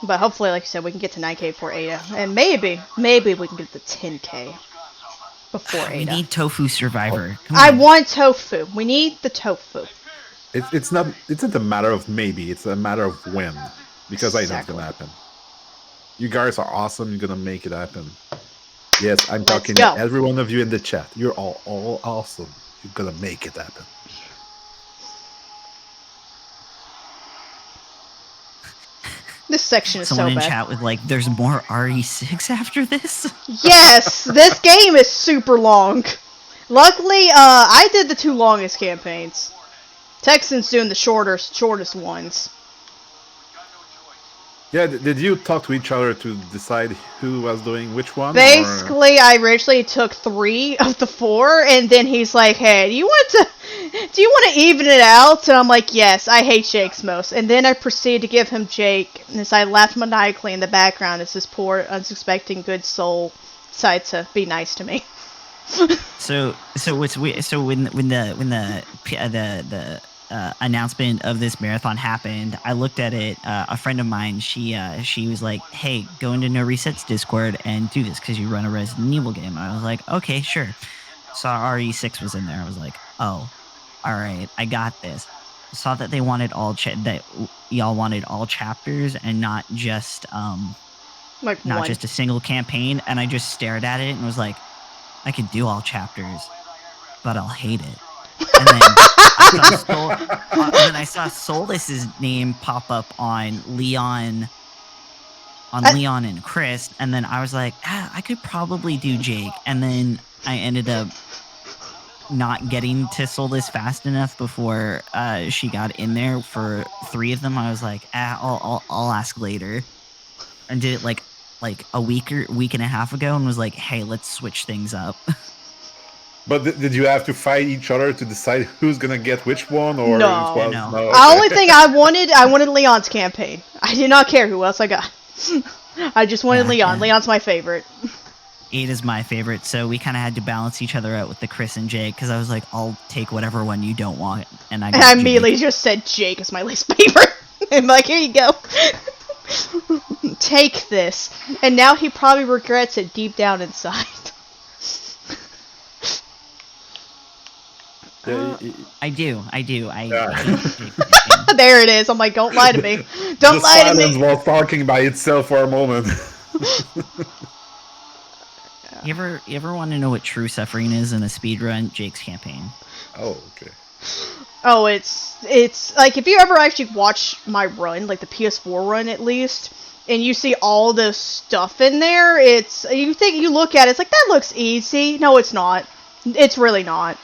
But hopefully, like you said, we can get to 9K before Ada. And maybe we can get to 10K before Ada. We need Tofu Survivor. Come I on. want tofu. We need the tofu. It's not a matter of maybe, it's a matter of when. Because I know it's gonna happen. You guys are awesome, you're gonna make it happen. Yes, I'm talking to every one of you in the chat. You're all awesome. You're gonna make it happen. This section is Someone so in bad. chat with like, there's more RE6 after this? Yes, this game is super long. Luckily, I did the two longest campaigns. Texan's doing the shortest ones. Yeah, did you talk to each other to decide who was doing which one? Basically, I originally took 3 of the 4, and then he's like, "Hey, do you want to even it out?" And I'm like, "Yes, I hate Jake's most." And then I proceeded to give him Jake, and as I laughed maniacally in the background, as this poor, unsuspecting good soul decided to be nice to me. So what's weird? So when the announcement of this marathon happened, I looked at it. A friend of mine, she was like, "Hey, go into NoReset's Discord and do this because you run a Resident Evil game." And I was like, "Okay, sure." Saw RE6 was in there. I was like, "Oh, all right, I got this." Saw that they wanted that y'all wanted all chapters and not just just a single campaign. And I just stared at it and was like, I could do all chapters, but I'll hate it. And then I saw Solus's name pop up on Leon and Chris, and then I was like, I could probably do Jake. And then I ended up not getting to Solus fast enough before she got in there for 3 of them. I was like, I'll ask later, and did it like a week and a half ago, and was like, hey, let's switch things up. But did you have to fight each other to decide who's gonna get which one, or no? Okay. The only thing I wanted Leon's campaign. I did not care who else I got. I just wanted Leon. Yeah. Leon's my favorite. Ada's my favorite, so we kind of had to balance each other out with the Chris and Jake, because I was like, I'll take whatever one you don't want, and I immediately just said Jake is my least favorite. I'm like, here you go. Take this. And now he probably regrets it deep down inside. I do. There it is. I'm like, don't lie to me. Don't lie to me. The silence was talking by itself for a moment. You ever want to know what true suffering is in a speedrun? Jake's campaign. Oh, okay. Oh, it's like, if you ever actually watch my run, like the PS4 run at least, and you see all this stuff in there, you look at it, it's like, that looks easy. No, it's not. It's really not.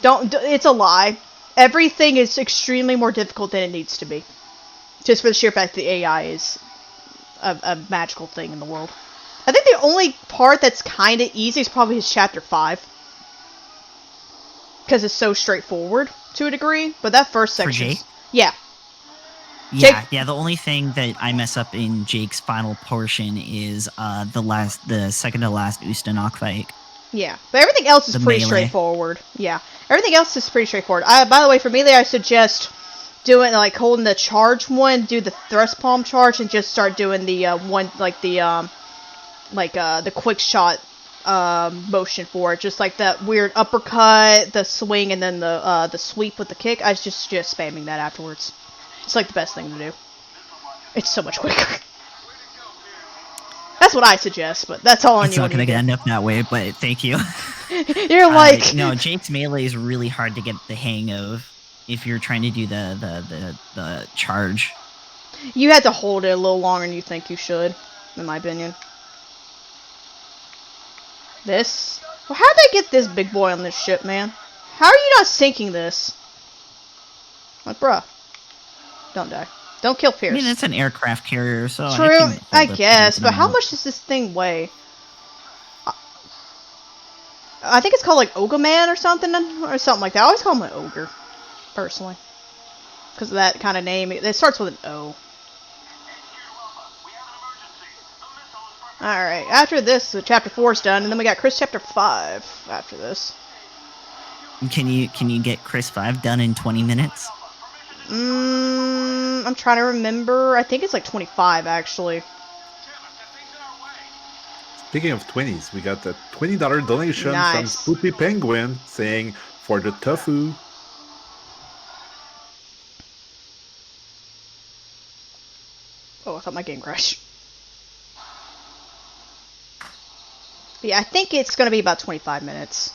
It's a lie. Everything is extremely more difficult than it needs to be. Just for the sheer fact that the AI is a magical thing in the world. I think the only part that's kind of easy is probably his chapter 5. Because it's so straightforward to a degree. But that first section. Yeah. Yeah, yeah. The only thing that I mess up in Jake's final portion is the second to last Ustanok fight. Yeah, but everything else is pretty straightforward. Yeah, everything else is pretty straightforward. By the way, for melee, I suggest doing like holding the charge one, do the thrust palm charge, and just start doing the one the quick shot motion for it, just like that weird uppercut, the swing, and then the sweep with the kick. I was just spamming that afterwards. It's like the best thing to do. It's so much quicker. That's what I suggest, but that's all on you. It's not going to end up that way, but thank you. You're like... no, Jake's melee is really hard to get the hang of if you're trying to do the charge. You had to hold it a little longer than you think you should, in my opinion. This? Well, how'd they get this big boy on this ship, man? How are you not sinking this? Like, bruh. Don't die. Don't kill Pierce. I mean, it's an aircraft carrier, so true, I guess, but how much does this thing weigh? I think it's called like Ogre Man or something like that. I always call him an ogre, personally, because of that kind of name. It starts with an O. All right, after this, chapter 4 is done, and then we got Chris chapter 5 after this. Can you get Chris 5 done in 20 minutes? I'm trying to remember. I think it's like 25, actually. Speaking of 20s, we got the $20 donation from Spoopy Penguin saying, for the tofu. Oh, I thought my game crashed. Yeah, I think it's going to be about 25 minutes.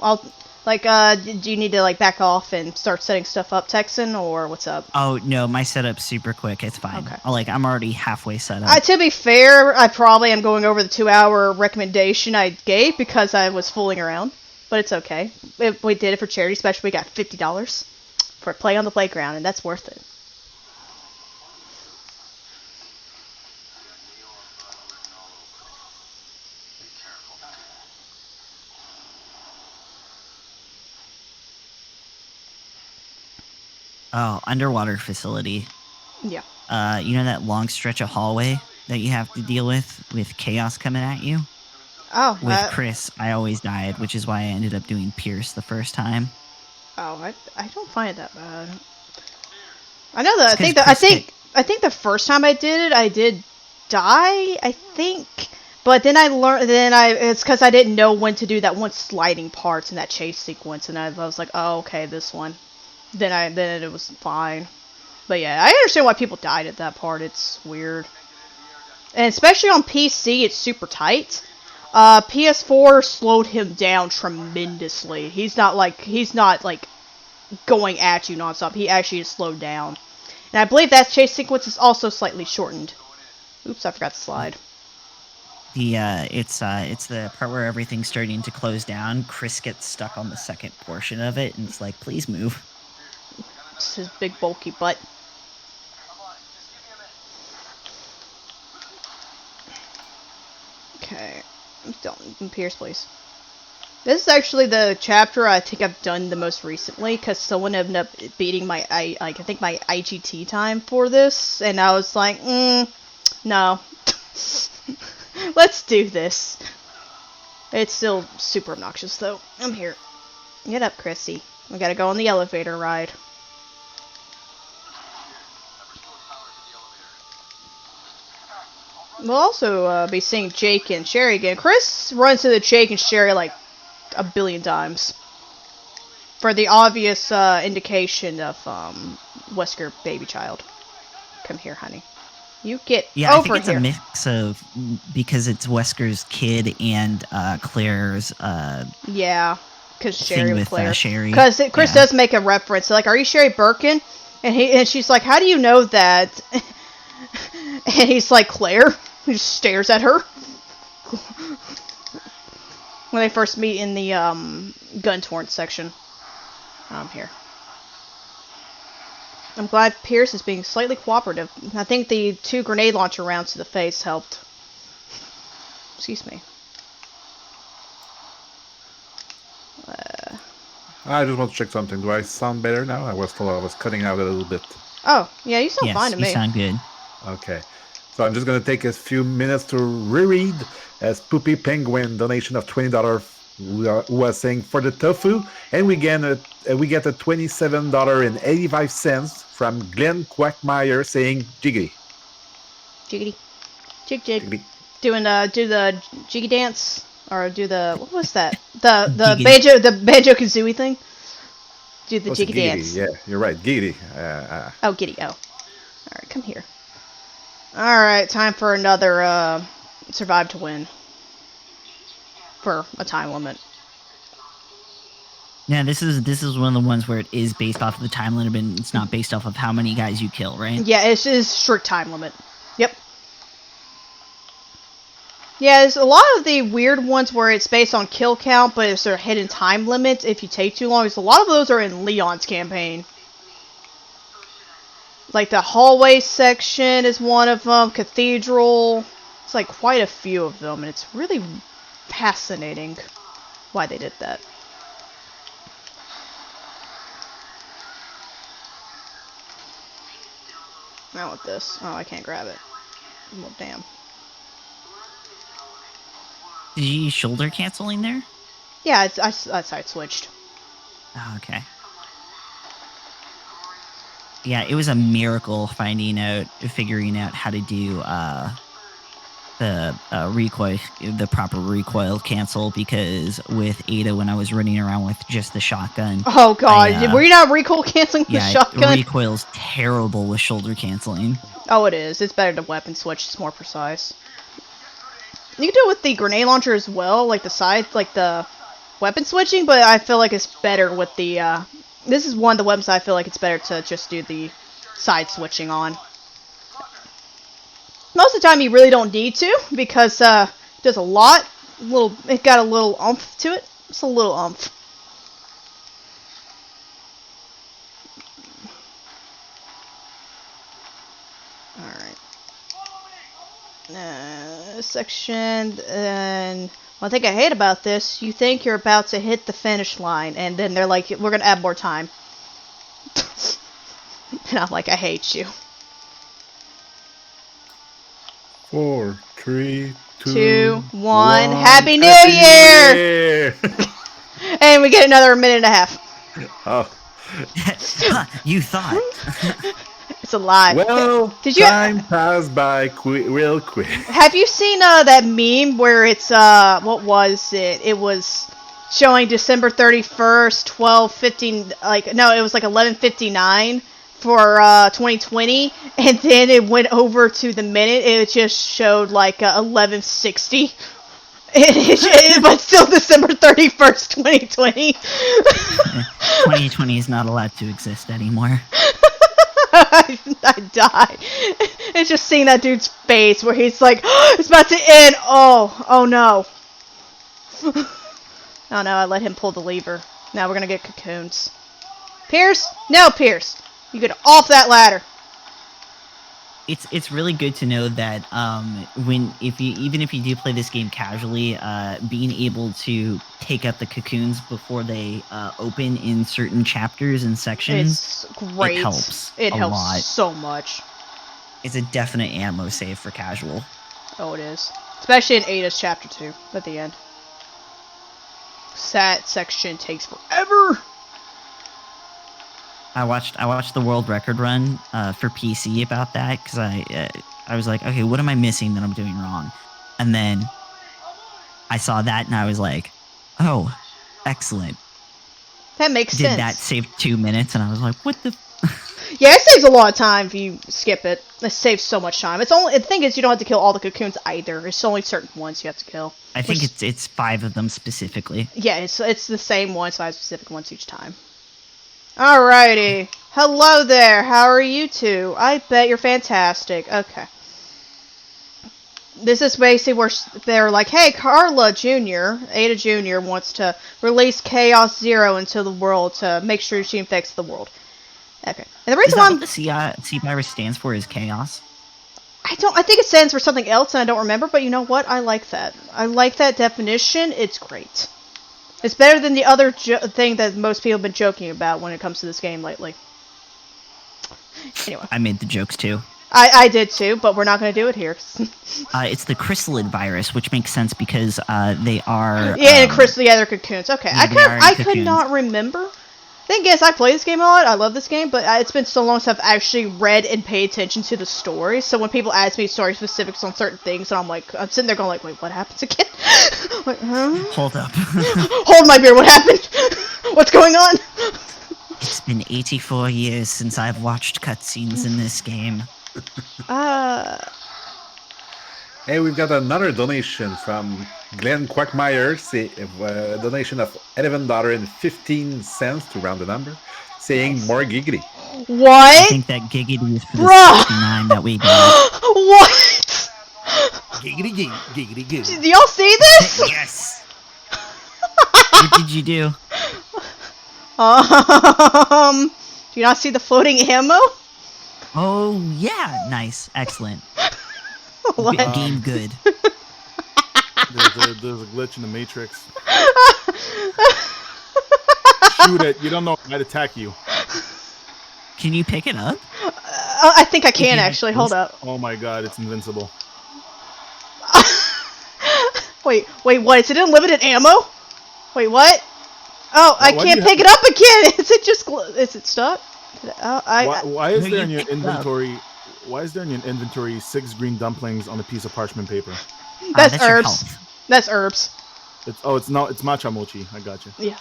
Do you need to, back off and start setting stuff up, Texan, or what's up? Oh, no, my setup's super quick. It's fine. Okay. I'm already halfway set up. To be fair, I probably am going over the 2-hour recommendation I gave because I was fooling around. But it's okay. We did it for charity special. We got $50 for Play on the Playground, and that's worth it. Oh, underwater facility. Yeah. You know that long stretch of hallway that you have to deal with chaos coming at you? Oh. With Chris, I always died, which is why I ended up doing Pierce the first time. Oh, I don't find it that bad. I know that. I think the first time I did it, I did die. I think, but then I learned. It's because I didn't know when to do that one sliding parts in that chase sequence, and I was like, oh, okay, this one. Then it was fine. But yeah, I understand why people died at that part. It's weird. And especially on PC, it's super tight. PS4 slowed him down tremendously. He's not going at you nonstop. He actually is slowed down. And I believe that chase sequence is also slightly shortened. Oops, I forgot to slide. It's the part where everything's starting to close down. Chris gets stuck on the second portion of it, and it's like, please move. It's his big bulky butt. Okay, don't Pierce, please. This is actually the chapter I think I've done the most recently because someone ended up beating my I think my IGT time for this, and I was like, no, let's do this. It's still super obnoxious though. I'm here. Get up, Chrissy. We gotta go on the elevator ride. We'll also be seeing Jake and Sherry again. Chris runs into Jake and Sherry like a billion times. For the obvious indication of Wesker baby child. Come here, honey. You get over here. Yeah, I think it's a mix of, because it's Wesker's kid and Claire's yeah, because Sherry with Claire. Sherry. Because Chris does make a reference. Like, are you Sherry Birkin? And she's like, how do you know that? And he's like, Claire. He just stares at her. When they first meet in the gun torrent section. Here. I'm glad Pierce is being slightly cooperative. I think the 2 grenade launcher rounds to the face helped. Excuse me. I just want to check something. Do I sound better now? I was told I was cutting out a little bit. Oh, yeah, you sound fine Yes, to you me. sound good. Okay. So I'm just going to take a few minutes to reread as Poopy Penguin donation of $20 was saying for the tofu, and we get a $27.85 from Glenn Quackmeyer saying jiggity. Jiggity. Jig jig. Jiggity. Do the jiggy dance or do the what was that? The Giggity. banjo kazooie thing. Do the Oh, it's a jiggy giggity. dance. Yeah, you're right. Giggity. Oh, giddy. Oh. All right, come here. All right, time for another survive to win for a time limit. Yeah, this is one of the ones where it is based off of the time limit, and it's not based off of how many guys you kill, right? Yeah, it's strict time limit. Yep. Yeah, there's a lot of the weird ones where it's based on kill count, but it's sort of hidden time limits if you take too long. Because a lot of those are in Leon's campaign. Like the hallway section is one of them. Cathedral. It's like quite a few of them, and it's really fascinating why they did that. I want this. Oh, I can't grab it. Well, damn. Did you use shoulder canceling there? Yeah, I side switched. Oh, okay. Yeah, it was a miracle figuring out how to do the recoil, the proper recoil cancel, because with Ada, when I was running around with just the shotgun. Oh god, were you not recoil canceling the shotgun? Recoil's terrible with shoulder canceling. Oh, it is. It's better to weapon switch. It's more precise. You can do it with the grenade launcher as well, like the side, like the weapon switching, but I feel like it's better with the, this is one of the weapons I feel like it's better to just do the side switching on. Most of the time you really don't need to, because, it does a lot. It got a little oomph to it. Just a little oomph. Alright. Section, and one thing I hate about this, you think you're about to hit the finish line, and then they're like, we're gonna add more time. And I'm like, I hate you. 4, 3, 2, 1. 1. Happy New Year! And we get another minute and a half. Oh. You thought. It's a lie. Well, time passed by real quick. Have you seen that meme where it's what was it? It was showing December 31st, 12:15. Like no, it was like 11:59 for 2020, and then it went over to the minute. It just showed like 11:60. But still December 31st, 2020. 2020 is not allowed to exist anymore. I died. It's just seeing that dude's face where he's like, oh, it's about to end. Oh no. Oh no, I let him pull the lever. Now we're gonna get cocoons. Pierce? No, Pierce. You get off that ladder. It's really good to know that even if you do play this game casually, being able to take out the cocoons before they open in certain chapters and sections, it's great. It helps. It helps a lot. So much. It's a definite ammo save for casual. Oh, it is, especially in Ada's chapter 2 at the end. That section takes forever. I watched the world record run for PC about that, because I was like, okay, what am I missing that I'm doing wrong? And then I saw that and I was like, oh, excellent. That makes sense. Did that save 2 minutes? And I was like, what the? Yeah, it saves a lot of time if you skip it. It saves so much time. The thing is, you don't have to kill all the cocoons either. It's only certain ones you have to kill. I think it's 5 of them specifically. Yeah, it's the same ones, 5 specific ones each time. Alrighty. Hello there. How are you two? I bet you're fantastic. Okay. This is basically where they're like, hey, Carla Jr., Ada Jr. wants to release Chaos Zero into the world to make sure she infects the world. Okay. And the reason why what the C virus stands for is chaos? I think it stands for something else, and I don't remember. But you know what? I like that. I like that definition. It's great. It's better than the other thing that most people have been joking about when it comes to this game lately. Anyway. I made the jokes too. I did too, but we're not going to do it here. It's the chrysalid virus, which makes sense because they are... Yeah, and they're cocoons. Okay, Yeah, I could not remember. Thing is, I play this game a lot. I love this game, but it's been so long since I've actually read and paid attention to the story. So when people ask me story specifics on certain things, and I'm sitting there going like, wait, what happens again? Like, huh? Hold up. Hold my beer, what happened? What's going on? It's been 84 years since I've watched cutscenes in this game. Hey, we've got another donation from Glenn Quackmeyer, a donation of $11.15 to round the number, saying more giggity. What? I think that giggity is for the 69 that we got. What? Giggity gig, giggity gig. Do y'all see this? Yes! What did you do? Do you not see the floating ammo? Oh, yeah. Nice. Excellent. What? Game good. There's a glitch in the Matrix. Shoot it. You don't know it might attack you. Can you pick it up? I think I can actually. Hold up. Oh my god, it's invincible. Wait, what? Is it unlimited ammo? Wait, what? Oh, I Why can't do you pick it up again. Is it just? Is it stuck? Why is No, there you in your picked it up. inventory? Why is there in your inventory 6 green dumplings on a piece of parchment paper? That's your herbs. health. That's herbs. It's matcha mochi. I got you. Yeah.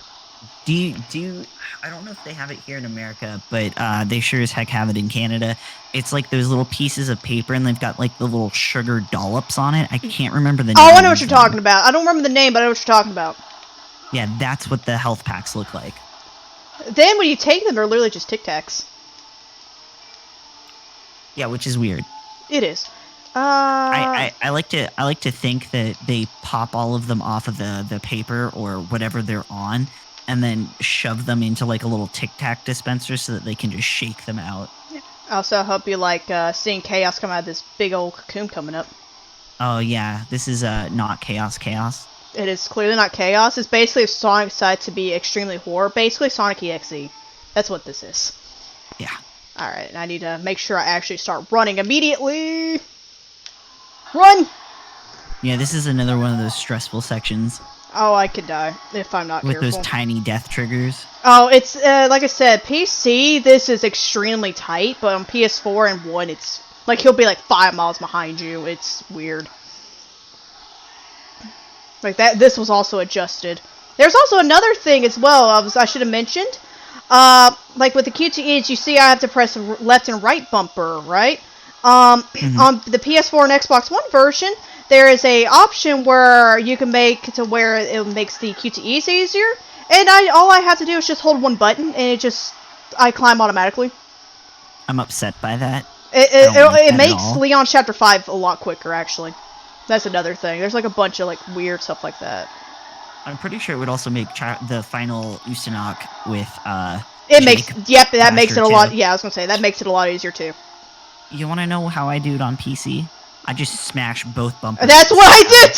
Do you, I don't know if they have it here in America, but they sure as heck have it in Canada. It's like those little pieces of paper, and they've got like the little sugar dollops on it. I can't remember the name. Oh, I know what you're of them. talking about. I don't remember the name, but I know what you're talking about. Yeah, that's what the health packs look like. Then when you take them, they're literally just Tic Tacs. Yeah, which is weird. It is. I like to think that they pop all of them off of the paper or whatever they're on, and then shove them into like a little Tic Tac dispenser so that they can just shake them out. Also, I hope you like seeing chaos come out of this big old cocoon coming up. Oh yeah, this is not chaos. It is clearly not chaos. It's basically a Sonic side to be extremely horror. Basically, Sonic EXE. That's what this is. Yeah. Alright, I need to make sure I actually start running immediately. Run! Yeah, this is another one of those stressful sections Oh, I could die if I'm not with careful. those tiny death triggers. Oh, it's, like I said, PC, this is extremely tight, but on PS4 and 1, it's, like, he'll be like 5 miles behind you. It's weird. Like, this was also adjusted. There's also another thing as well, I should have mentioned. Like with the QTEs, you see I have to press the left and right bumper, right? On the PS4 and Xbox One version, there is a option where you can make to where it makes the QTEs easier. And all I have to do is just hold one button, and I climb automatically. I'm upset by that. It makes Leon Chapter 5 a lot quicker, actually. That's another thing. There's like a bunch of like weird stuff like that. I'm pretty sure it would also make the final Usanok with It Jake makes, yep, that makes it a faster, lot, too. yeah, I was gonna say, that makes it a lot easier too. You want to know how I do it on PC? I just smash both bumpers. That's what I did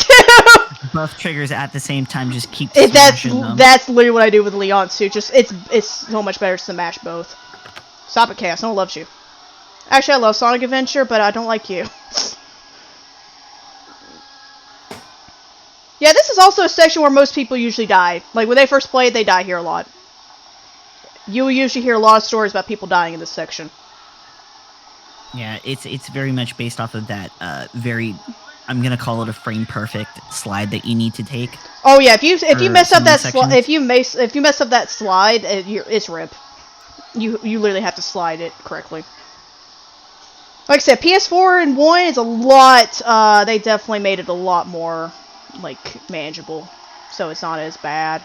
too! Both triggers at the same time, just keep That's smashing them. literally what I do with Leon too, just, it's so much better to smash both. Stop it, Chaos, no one loves you. Actually, I love Sonic Adventure, but I don't like you. Yeah, this is also a section where most people usually die. Like, when they first play it, they die here a lot. You will usually hear a lot of stories about people dying in this section. Yeah, it's very much based off of that very, I'm gonna call it a frame perfect slide that you need to take. Oh yeah, if you mess up that sections. if you mess up that slide, it's rip. You literally have to slide it correctly. Like I said, PS4 and 1 is a lot. They definitely made it a lot more like manageable, so it's not as bad.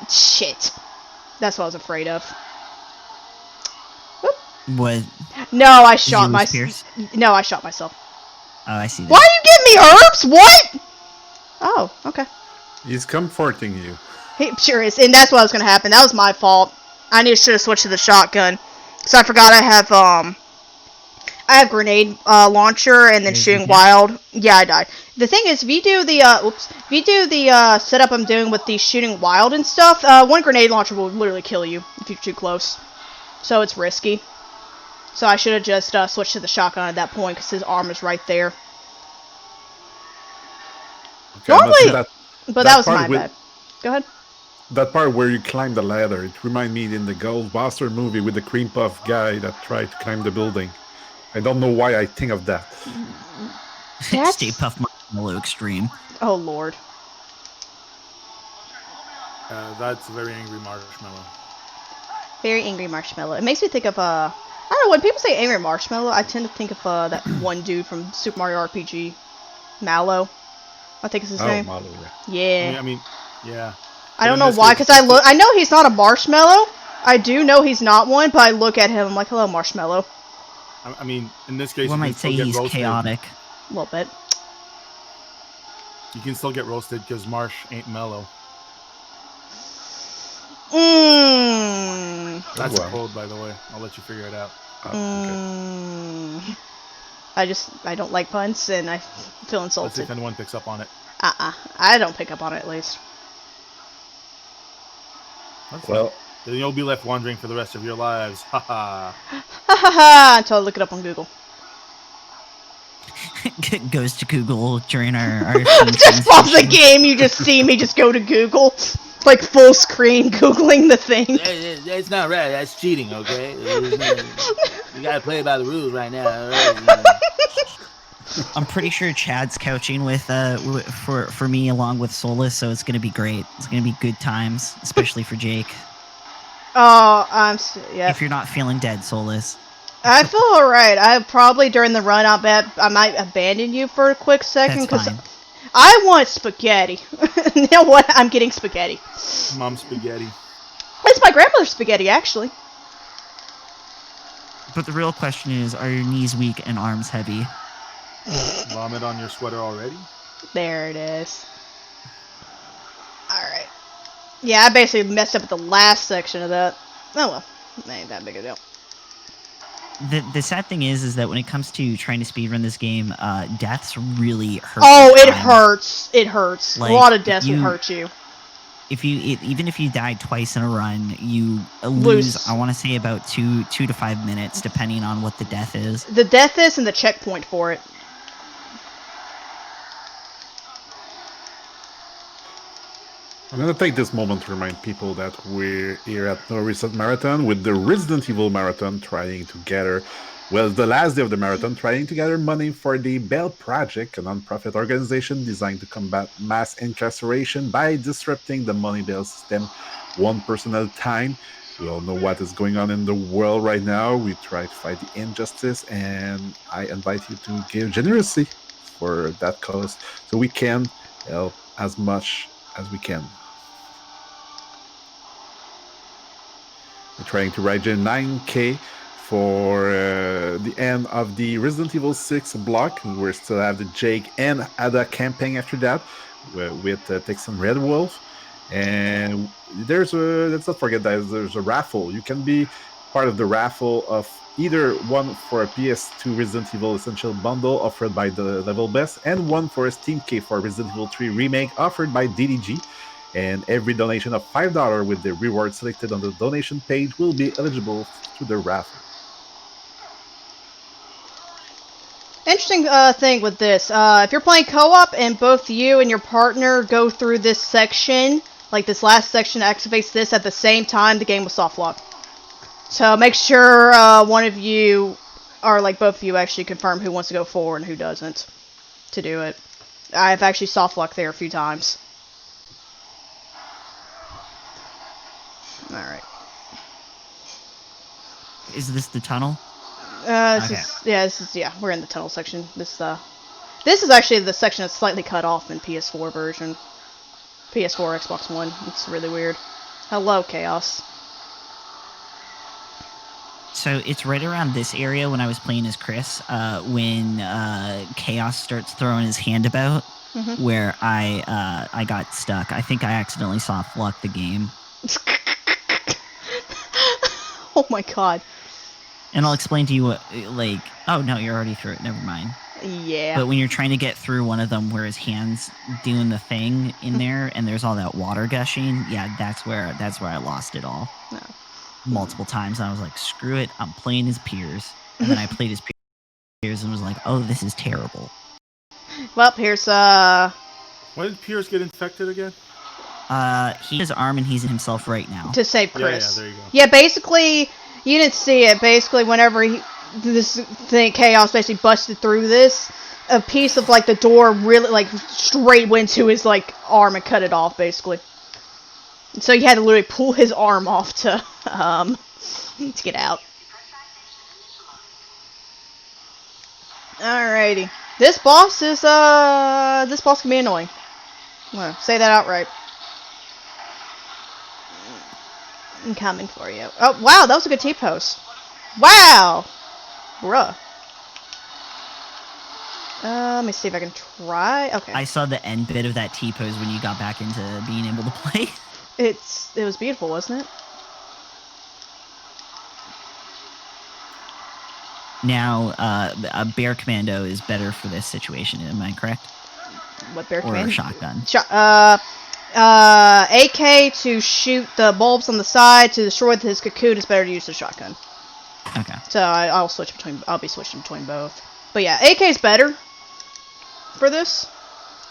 Shit, that's what I was afraid of. What? No, I shot lose myself. Pierce? No, I shot myself. Oh, I see that. Why are you giving me herbs? What? Oh, okay. He's comforting you. He sure is, and that's what was gonna happen. That was my fault. I should have switched to the shotgun, so I forgot I have I have grenade launcher and then Is shooting it- wild. Yeah, I died. The thing is, if you do the setup I'm doing with the shooting wild and stuff, one grenade launcher will literally kill you if you're too close. So it's risky. So I should have just switched to the shotgun at that point because his arm is right there. Okay, I must say Normally, but that was part my with- bad. Go ahead. That part where you climb the ladder, it reminds me in the Ghostbuster movie with the cream puff guy that tried to climb the building. I don't know why I think of that. That's- Stay Puft Marshmallow Extreme. Oh lord. That's a very angry marshmallow. Very angry marshmallow. It makes me think of I don't know, when people say angry marshmallow, I tend to think of that one dude from Super Mario RPG, Mallow. I think is his name. Malo, yeah. Yeah. I mean, yeah. I don't in know this why, case, because I know he's not a marshmallow. I do know he's not one, but I look at him, I'm like, hello, marshmallow. I mean, in this case, One you can might still say get he's roasted. chaotic. A little bit. You can still get roasted because Marsh ain't mellow. Mmm. That's wow. a code, by the way. I'll let you figure it out. Okay. Mmm. I don't like puns, and I feel Let's see insulted. if anyone picks up on it. I don't pick up on it, at least. That's Well, fine. Then you'll be left wondering for the rest of your lives. Haha. Ha ha ha! Until I look it up on Google. Goes to Google during our Just pause the game, you just see me just go to Google. Like full screen Googling the thing. That's not right. That's cheating, okay? You gotta play by the rules right now. I'm pretty sure Chad's couching with for me along with Solus, so it's gonna be great. It's gonna be good times, especially for Jake. Oh, yeah. If you're not feeling dead, Solus. I feel alright. I probably during the run, I might abandon you for a quick second That's because fine. I want spaghetti. You know what? I'm getting spaghetti. Mom spaghetti. It's my grandmother's spaghetti, actually. But the real question is, are your knees weak and arms heavy? Vomit on your sweater already? There it is. Alright. Yeah, I basically messed up at the last section of that. Oh well. Ain't that big a deal. The sad thing is that when it comes to trying to speedrun this game, deaths really hurt. Oh, your it time. hurts. It hurts. Like, a lot of deaths if will you- hurt you. Even if you die twice in a run, you Lose. lose. I want to say about 2 to 5 minutes, depending on what the death is. The death is and the checkpoint for it. I'm going to take this moment to remind people that we're here at NoReset Marathon with the Resident Evil Marathon trying to gather, well, the last day of the marathon, trying to gather money for the Bell Project, a non-profit organization designed to combat mass incarceration by disrupting the money bail system one person at a time. We all know what is going on in the world right now. We try to fight the injustice, and I invite you to give generously for that cause so we can help as much as we can. We're trying to raise 9K for the end of the Resident Evil 6 block. We still have the Jake and Ada campaign after that with Texan Red Wolf. And let's not forget that there's a raffle. You can be part of the raffle of either one for a PS2 Resident Evil Essential Bundle offered by the Level Best and one for a Steam Key for Resident Evil 3 Remake offered by DDG. And every donation of $5 with the reward selected on the donation page will be eligible to the raffle. Interesting thing with this. If you're playing co-op and both you and your partner go through this section, like this last section activates this at the same time, the game will soft lock. So make sure one of you, or like both of you, actually confirm who wants to go forward and who doesn't to do it. I've actually soft locked there a few times. Alright. Is this the tunnel? We're in the tunnel section. This is actually the section that's slightly cut off in PS4 version. PS4, Xbox One. It's really weird. Hello, Chaos. So it's right around this area when I was playing as Chris, when Chaos starts throwing his hand about, where I got stuck. I think I accidentally soft locked the game. Oh my god. And I'll explain to you what, like, oh no, you're already through it. Never mind. Yeah. But when you're trying to get through one of them where his hand's doing the thing in there and there's all that water gushing, yeah, that's where I lost it all. No. Multiple times. And I was like, screw it, I'm playing his peers. And then I played his peers and was like, oh, this is terrible. Well, here's When did Pierce get infected again? He has arm and he's himself right now. to save Yeah, Chris. there you go. Yeah, basically, you didn't see it. Basically, whenever this thing, Chaos basically busted through this, a piece of, like, the door really, like, straight went to his, like, arm and cut it off, basically. So he had to literally pull his arm off to get out. Alrighty. This boss can be annoying. I'm gonna say that outright. I'm coming for you. Oh, wow, that was a good T-pose. Wow! Bruh. Let me see if I can try. Okay. I saw the end bit of that T-pose when you got back into being able to play. It was beautiful, wasn't it? Now, a bear commando is better for this situation, am I correct? What bear Or command? a shotgun. AK to shoot the bulbs on the side to destroy his cocoon is better to use the shotgun. Okay. So I'll be switching between both. But yeah, AK is better for this.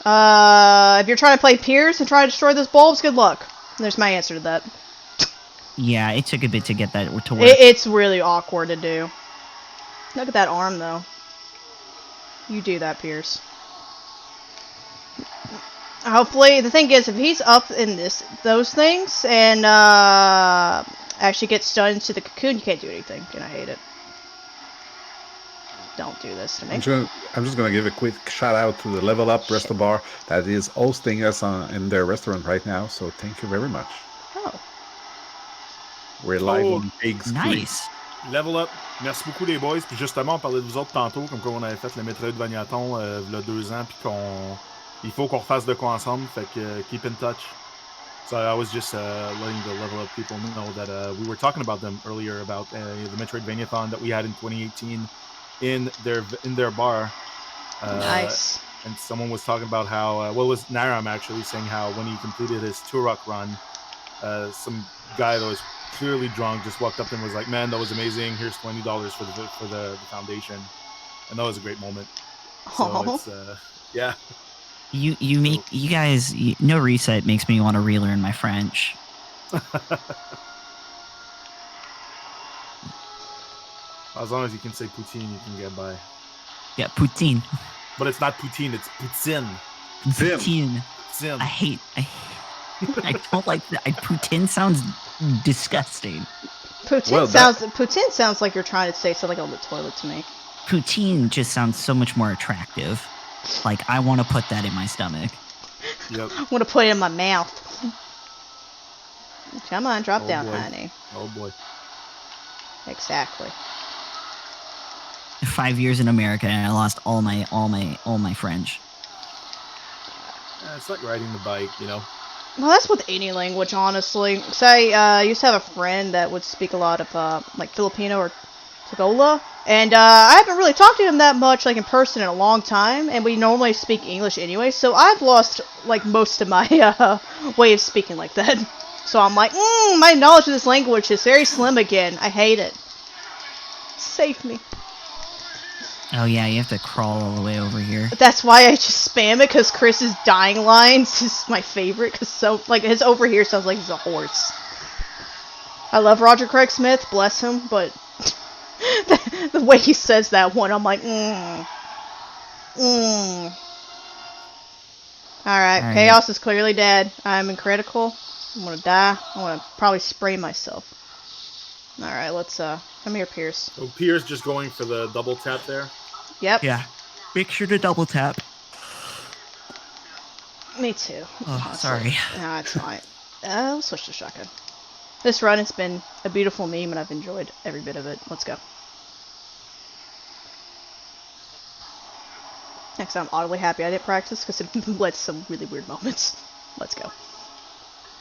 If you're trying to play Pierce and try to destroy those bulbs, good luck. There's my answer to that. Yeah, it took a bit to get that to work. It's really awkward to do. Look at that arm, though. You do that, Pierce. Hopefully, the thing is, if he's up in those things and actually gets stunned to the cocoon, you can't do anything, and I hate it. Don't do this to me. I'm just gonna give a quick shout out to the Level Up Resto Bar that is hosting us in their restaurant right now. So thank you very much. Oh. We're live on Big Screen. Nice. Level Up. Merci beaucoup les boys. Puis justement, on parlait de vous autres tantôt, comme quand on avait fait le Metroidvaniaton il y a 2 ans, puis il faut qu'on refasse de quoi ensemble. Fait que keep in touch. So I was just letting the Level Up people know that we were talking about them earlier about the Metroidvaniathon that we had in 2018 in their bar. Nice. And someone was talking about how it was Naram actually saying how when he completed his Turok run, some guy that was clearly drunk just walked up to him and was like, "Man, that was amazing. Here's $20 for the foundation," and that was a great moment. So it's yeah. You guys, NoReset makes me want to relearn my French. As long as you can say poutine, you can get by. Yeah, poutine. But it's not poutine, it's poutine. Poutine. Poutine. I don't like that. Poutine sounds disgusting. Poutine sounds like you're trying to say something on the toilet to me. Poutine just sounds so much more attractive. Like, I want to put that in my stomach. Yep. I want to put it in my mouth. Come on, drop down, boy. honey. Oh boy. Exactly. 5 years in America and I lost all my French. It's like riding the bike, you know. Well, that's with any language, honestly. So I used to have a friend that would speak a lot of like Filipino or Tagalog, and I haven't really talked to him that much, like in person, in a long time. And we normally speak English anyway, so I've lost like most of my way of speaking like that. So I'm like, my knowledge of this language is very slim again. I hate it. Save me. Oh yeah, you have to crawl all the way over here. That's why I just spam it, because Chris's dying lines is my favorite, because like his over here sounds like he's a horse. I love Roger Craig Smith, bless him, but the way he says that one, I'm like, Alright, Chaos is clearly dead. I'm in critical. I'm gonna die. I'm gonna probably spray myself. Alright, let's, come here, Pierce. So Pierce just going for the double tap there. Yep. Yeah. Make sure to double tap. Me too. Oh, sorry. No, it's fine. I'll switch to shotgun. This run has been a beautiful meme, and I've enjoyed every bit of it. Let's go. Next time, I'm oddly happy I didn't practice, because it led to some really weird moments. Let's go.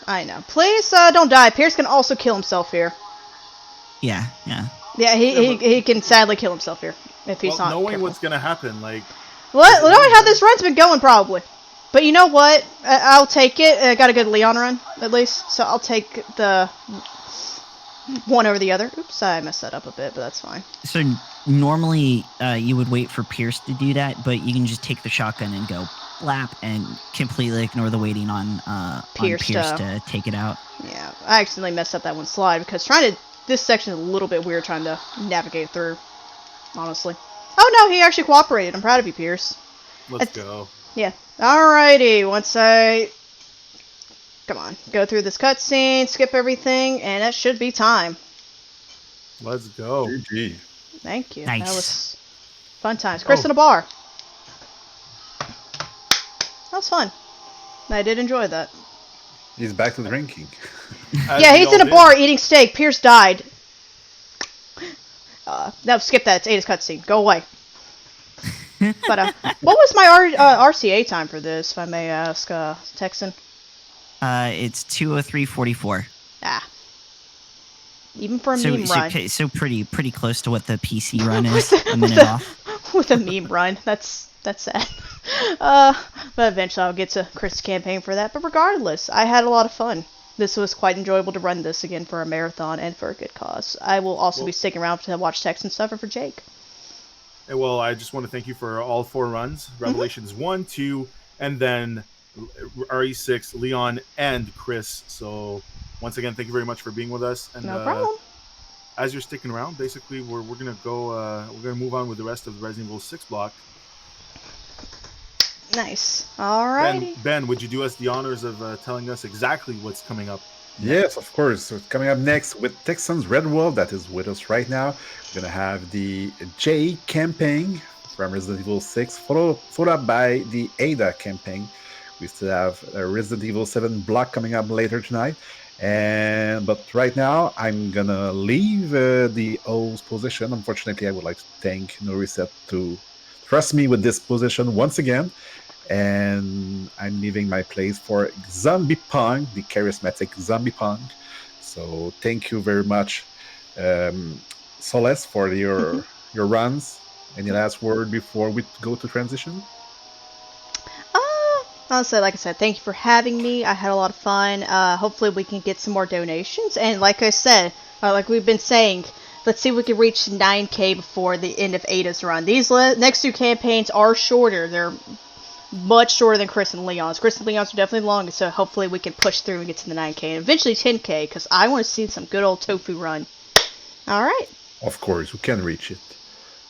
I know. Please, don't die. Pierce can also kill himself here. Yeah. Yeah, he can sadly kill himself here if he's Well, not knowing careful. what's gonna happen, like What? Knowing how this run's been going, probably. But you know what? I'll take it. I got a good Leon run, at least. So I'll take the one over the other. Oops, I messed that up a bit, but that's fine. So normally you would wait for Pierce to do that, but you can just take the shotgun and go blap and completely ignore the waiting on Pierce to take it out. Yeah, I accidentally messed up that one slide because this section is a little bit weird trying to navigate through, honestly. Oh no, he actually cooperated. I'm proud of you, Pierce. let's go. Yeah. Alrighty, once I... Come on. Go through this cutscene, skip everything, and that should be time. Let's go. GG. Thank you. Nice. That was fun times. Chris in a bar. That was fun. I did enjoy that. He's back to drinking. Yeah, he's in a bar eating steak. Pierce died. No, skip that. It's Ada's cutscene. Go away. But what was my RCA time for this, if I may ask, Texan? It's 2:03:44. Ah. Even for a meme run. So pretty close to what the PC run is. A minute off. With a meme run. That's sad. But eventually I'll get to Chris' campaign for that. But regardless, I had a lot of fun. This was quite enjoyable to run this again for a marathon and for a good cause. I will also be sticking around to watch Texan suffer for Jake. Well, I just want to thank you for all 4 runs. Revelations 1, 2, and then RE6, Leon, and Chris. So once again, thank you very much for being with us. And, no problem. As you're sticking around, basically we're gonna go we're gonna move on with the rest of the Resident Evil 6 block. Nice. Alrighty. Ben, would you do us the honors of telling us exactly what's coming up? Yes, of course. So coming up next with Texan's Red Wolf that is with us right now. We're going to have the J campaign from Resident Evil 6, followed up by the Ada campaign. We still have a Resident Evil 7 block coming up later tonight. But right now, I'm going to leave the host position. Unfortunately, I would like to thank NoReset to trust me with this position once again. And I'm leaving my place for Zombie Pong, the charismatic Zombie Pong. So thank you very much, Solace, for your runs. Any last word before we go to transition? Honestly, like I said, thank you for having me. I had a lot of fun. Hopefully we can get some more donations. And like I said, like we've been saying, let's see if we can reach 9K before the end of Ada's run. These next 2 campaigns are shorter. They're much shorter than Chris and Leon's. Chris and Leon's are definitely longer, so hopefully we can push through and get to the 9K and eventually 10K, because I want to see some good old Tofu run. Alright. Of course, we can reach it.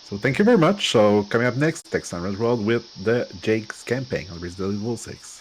So thank you very much. So coming up next, Texan Red World with the Jake's campaign on Resident Evil 6.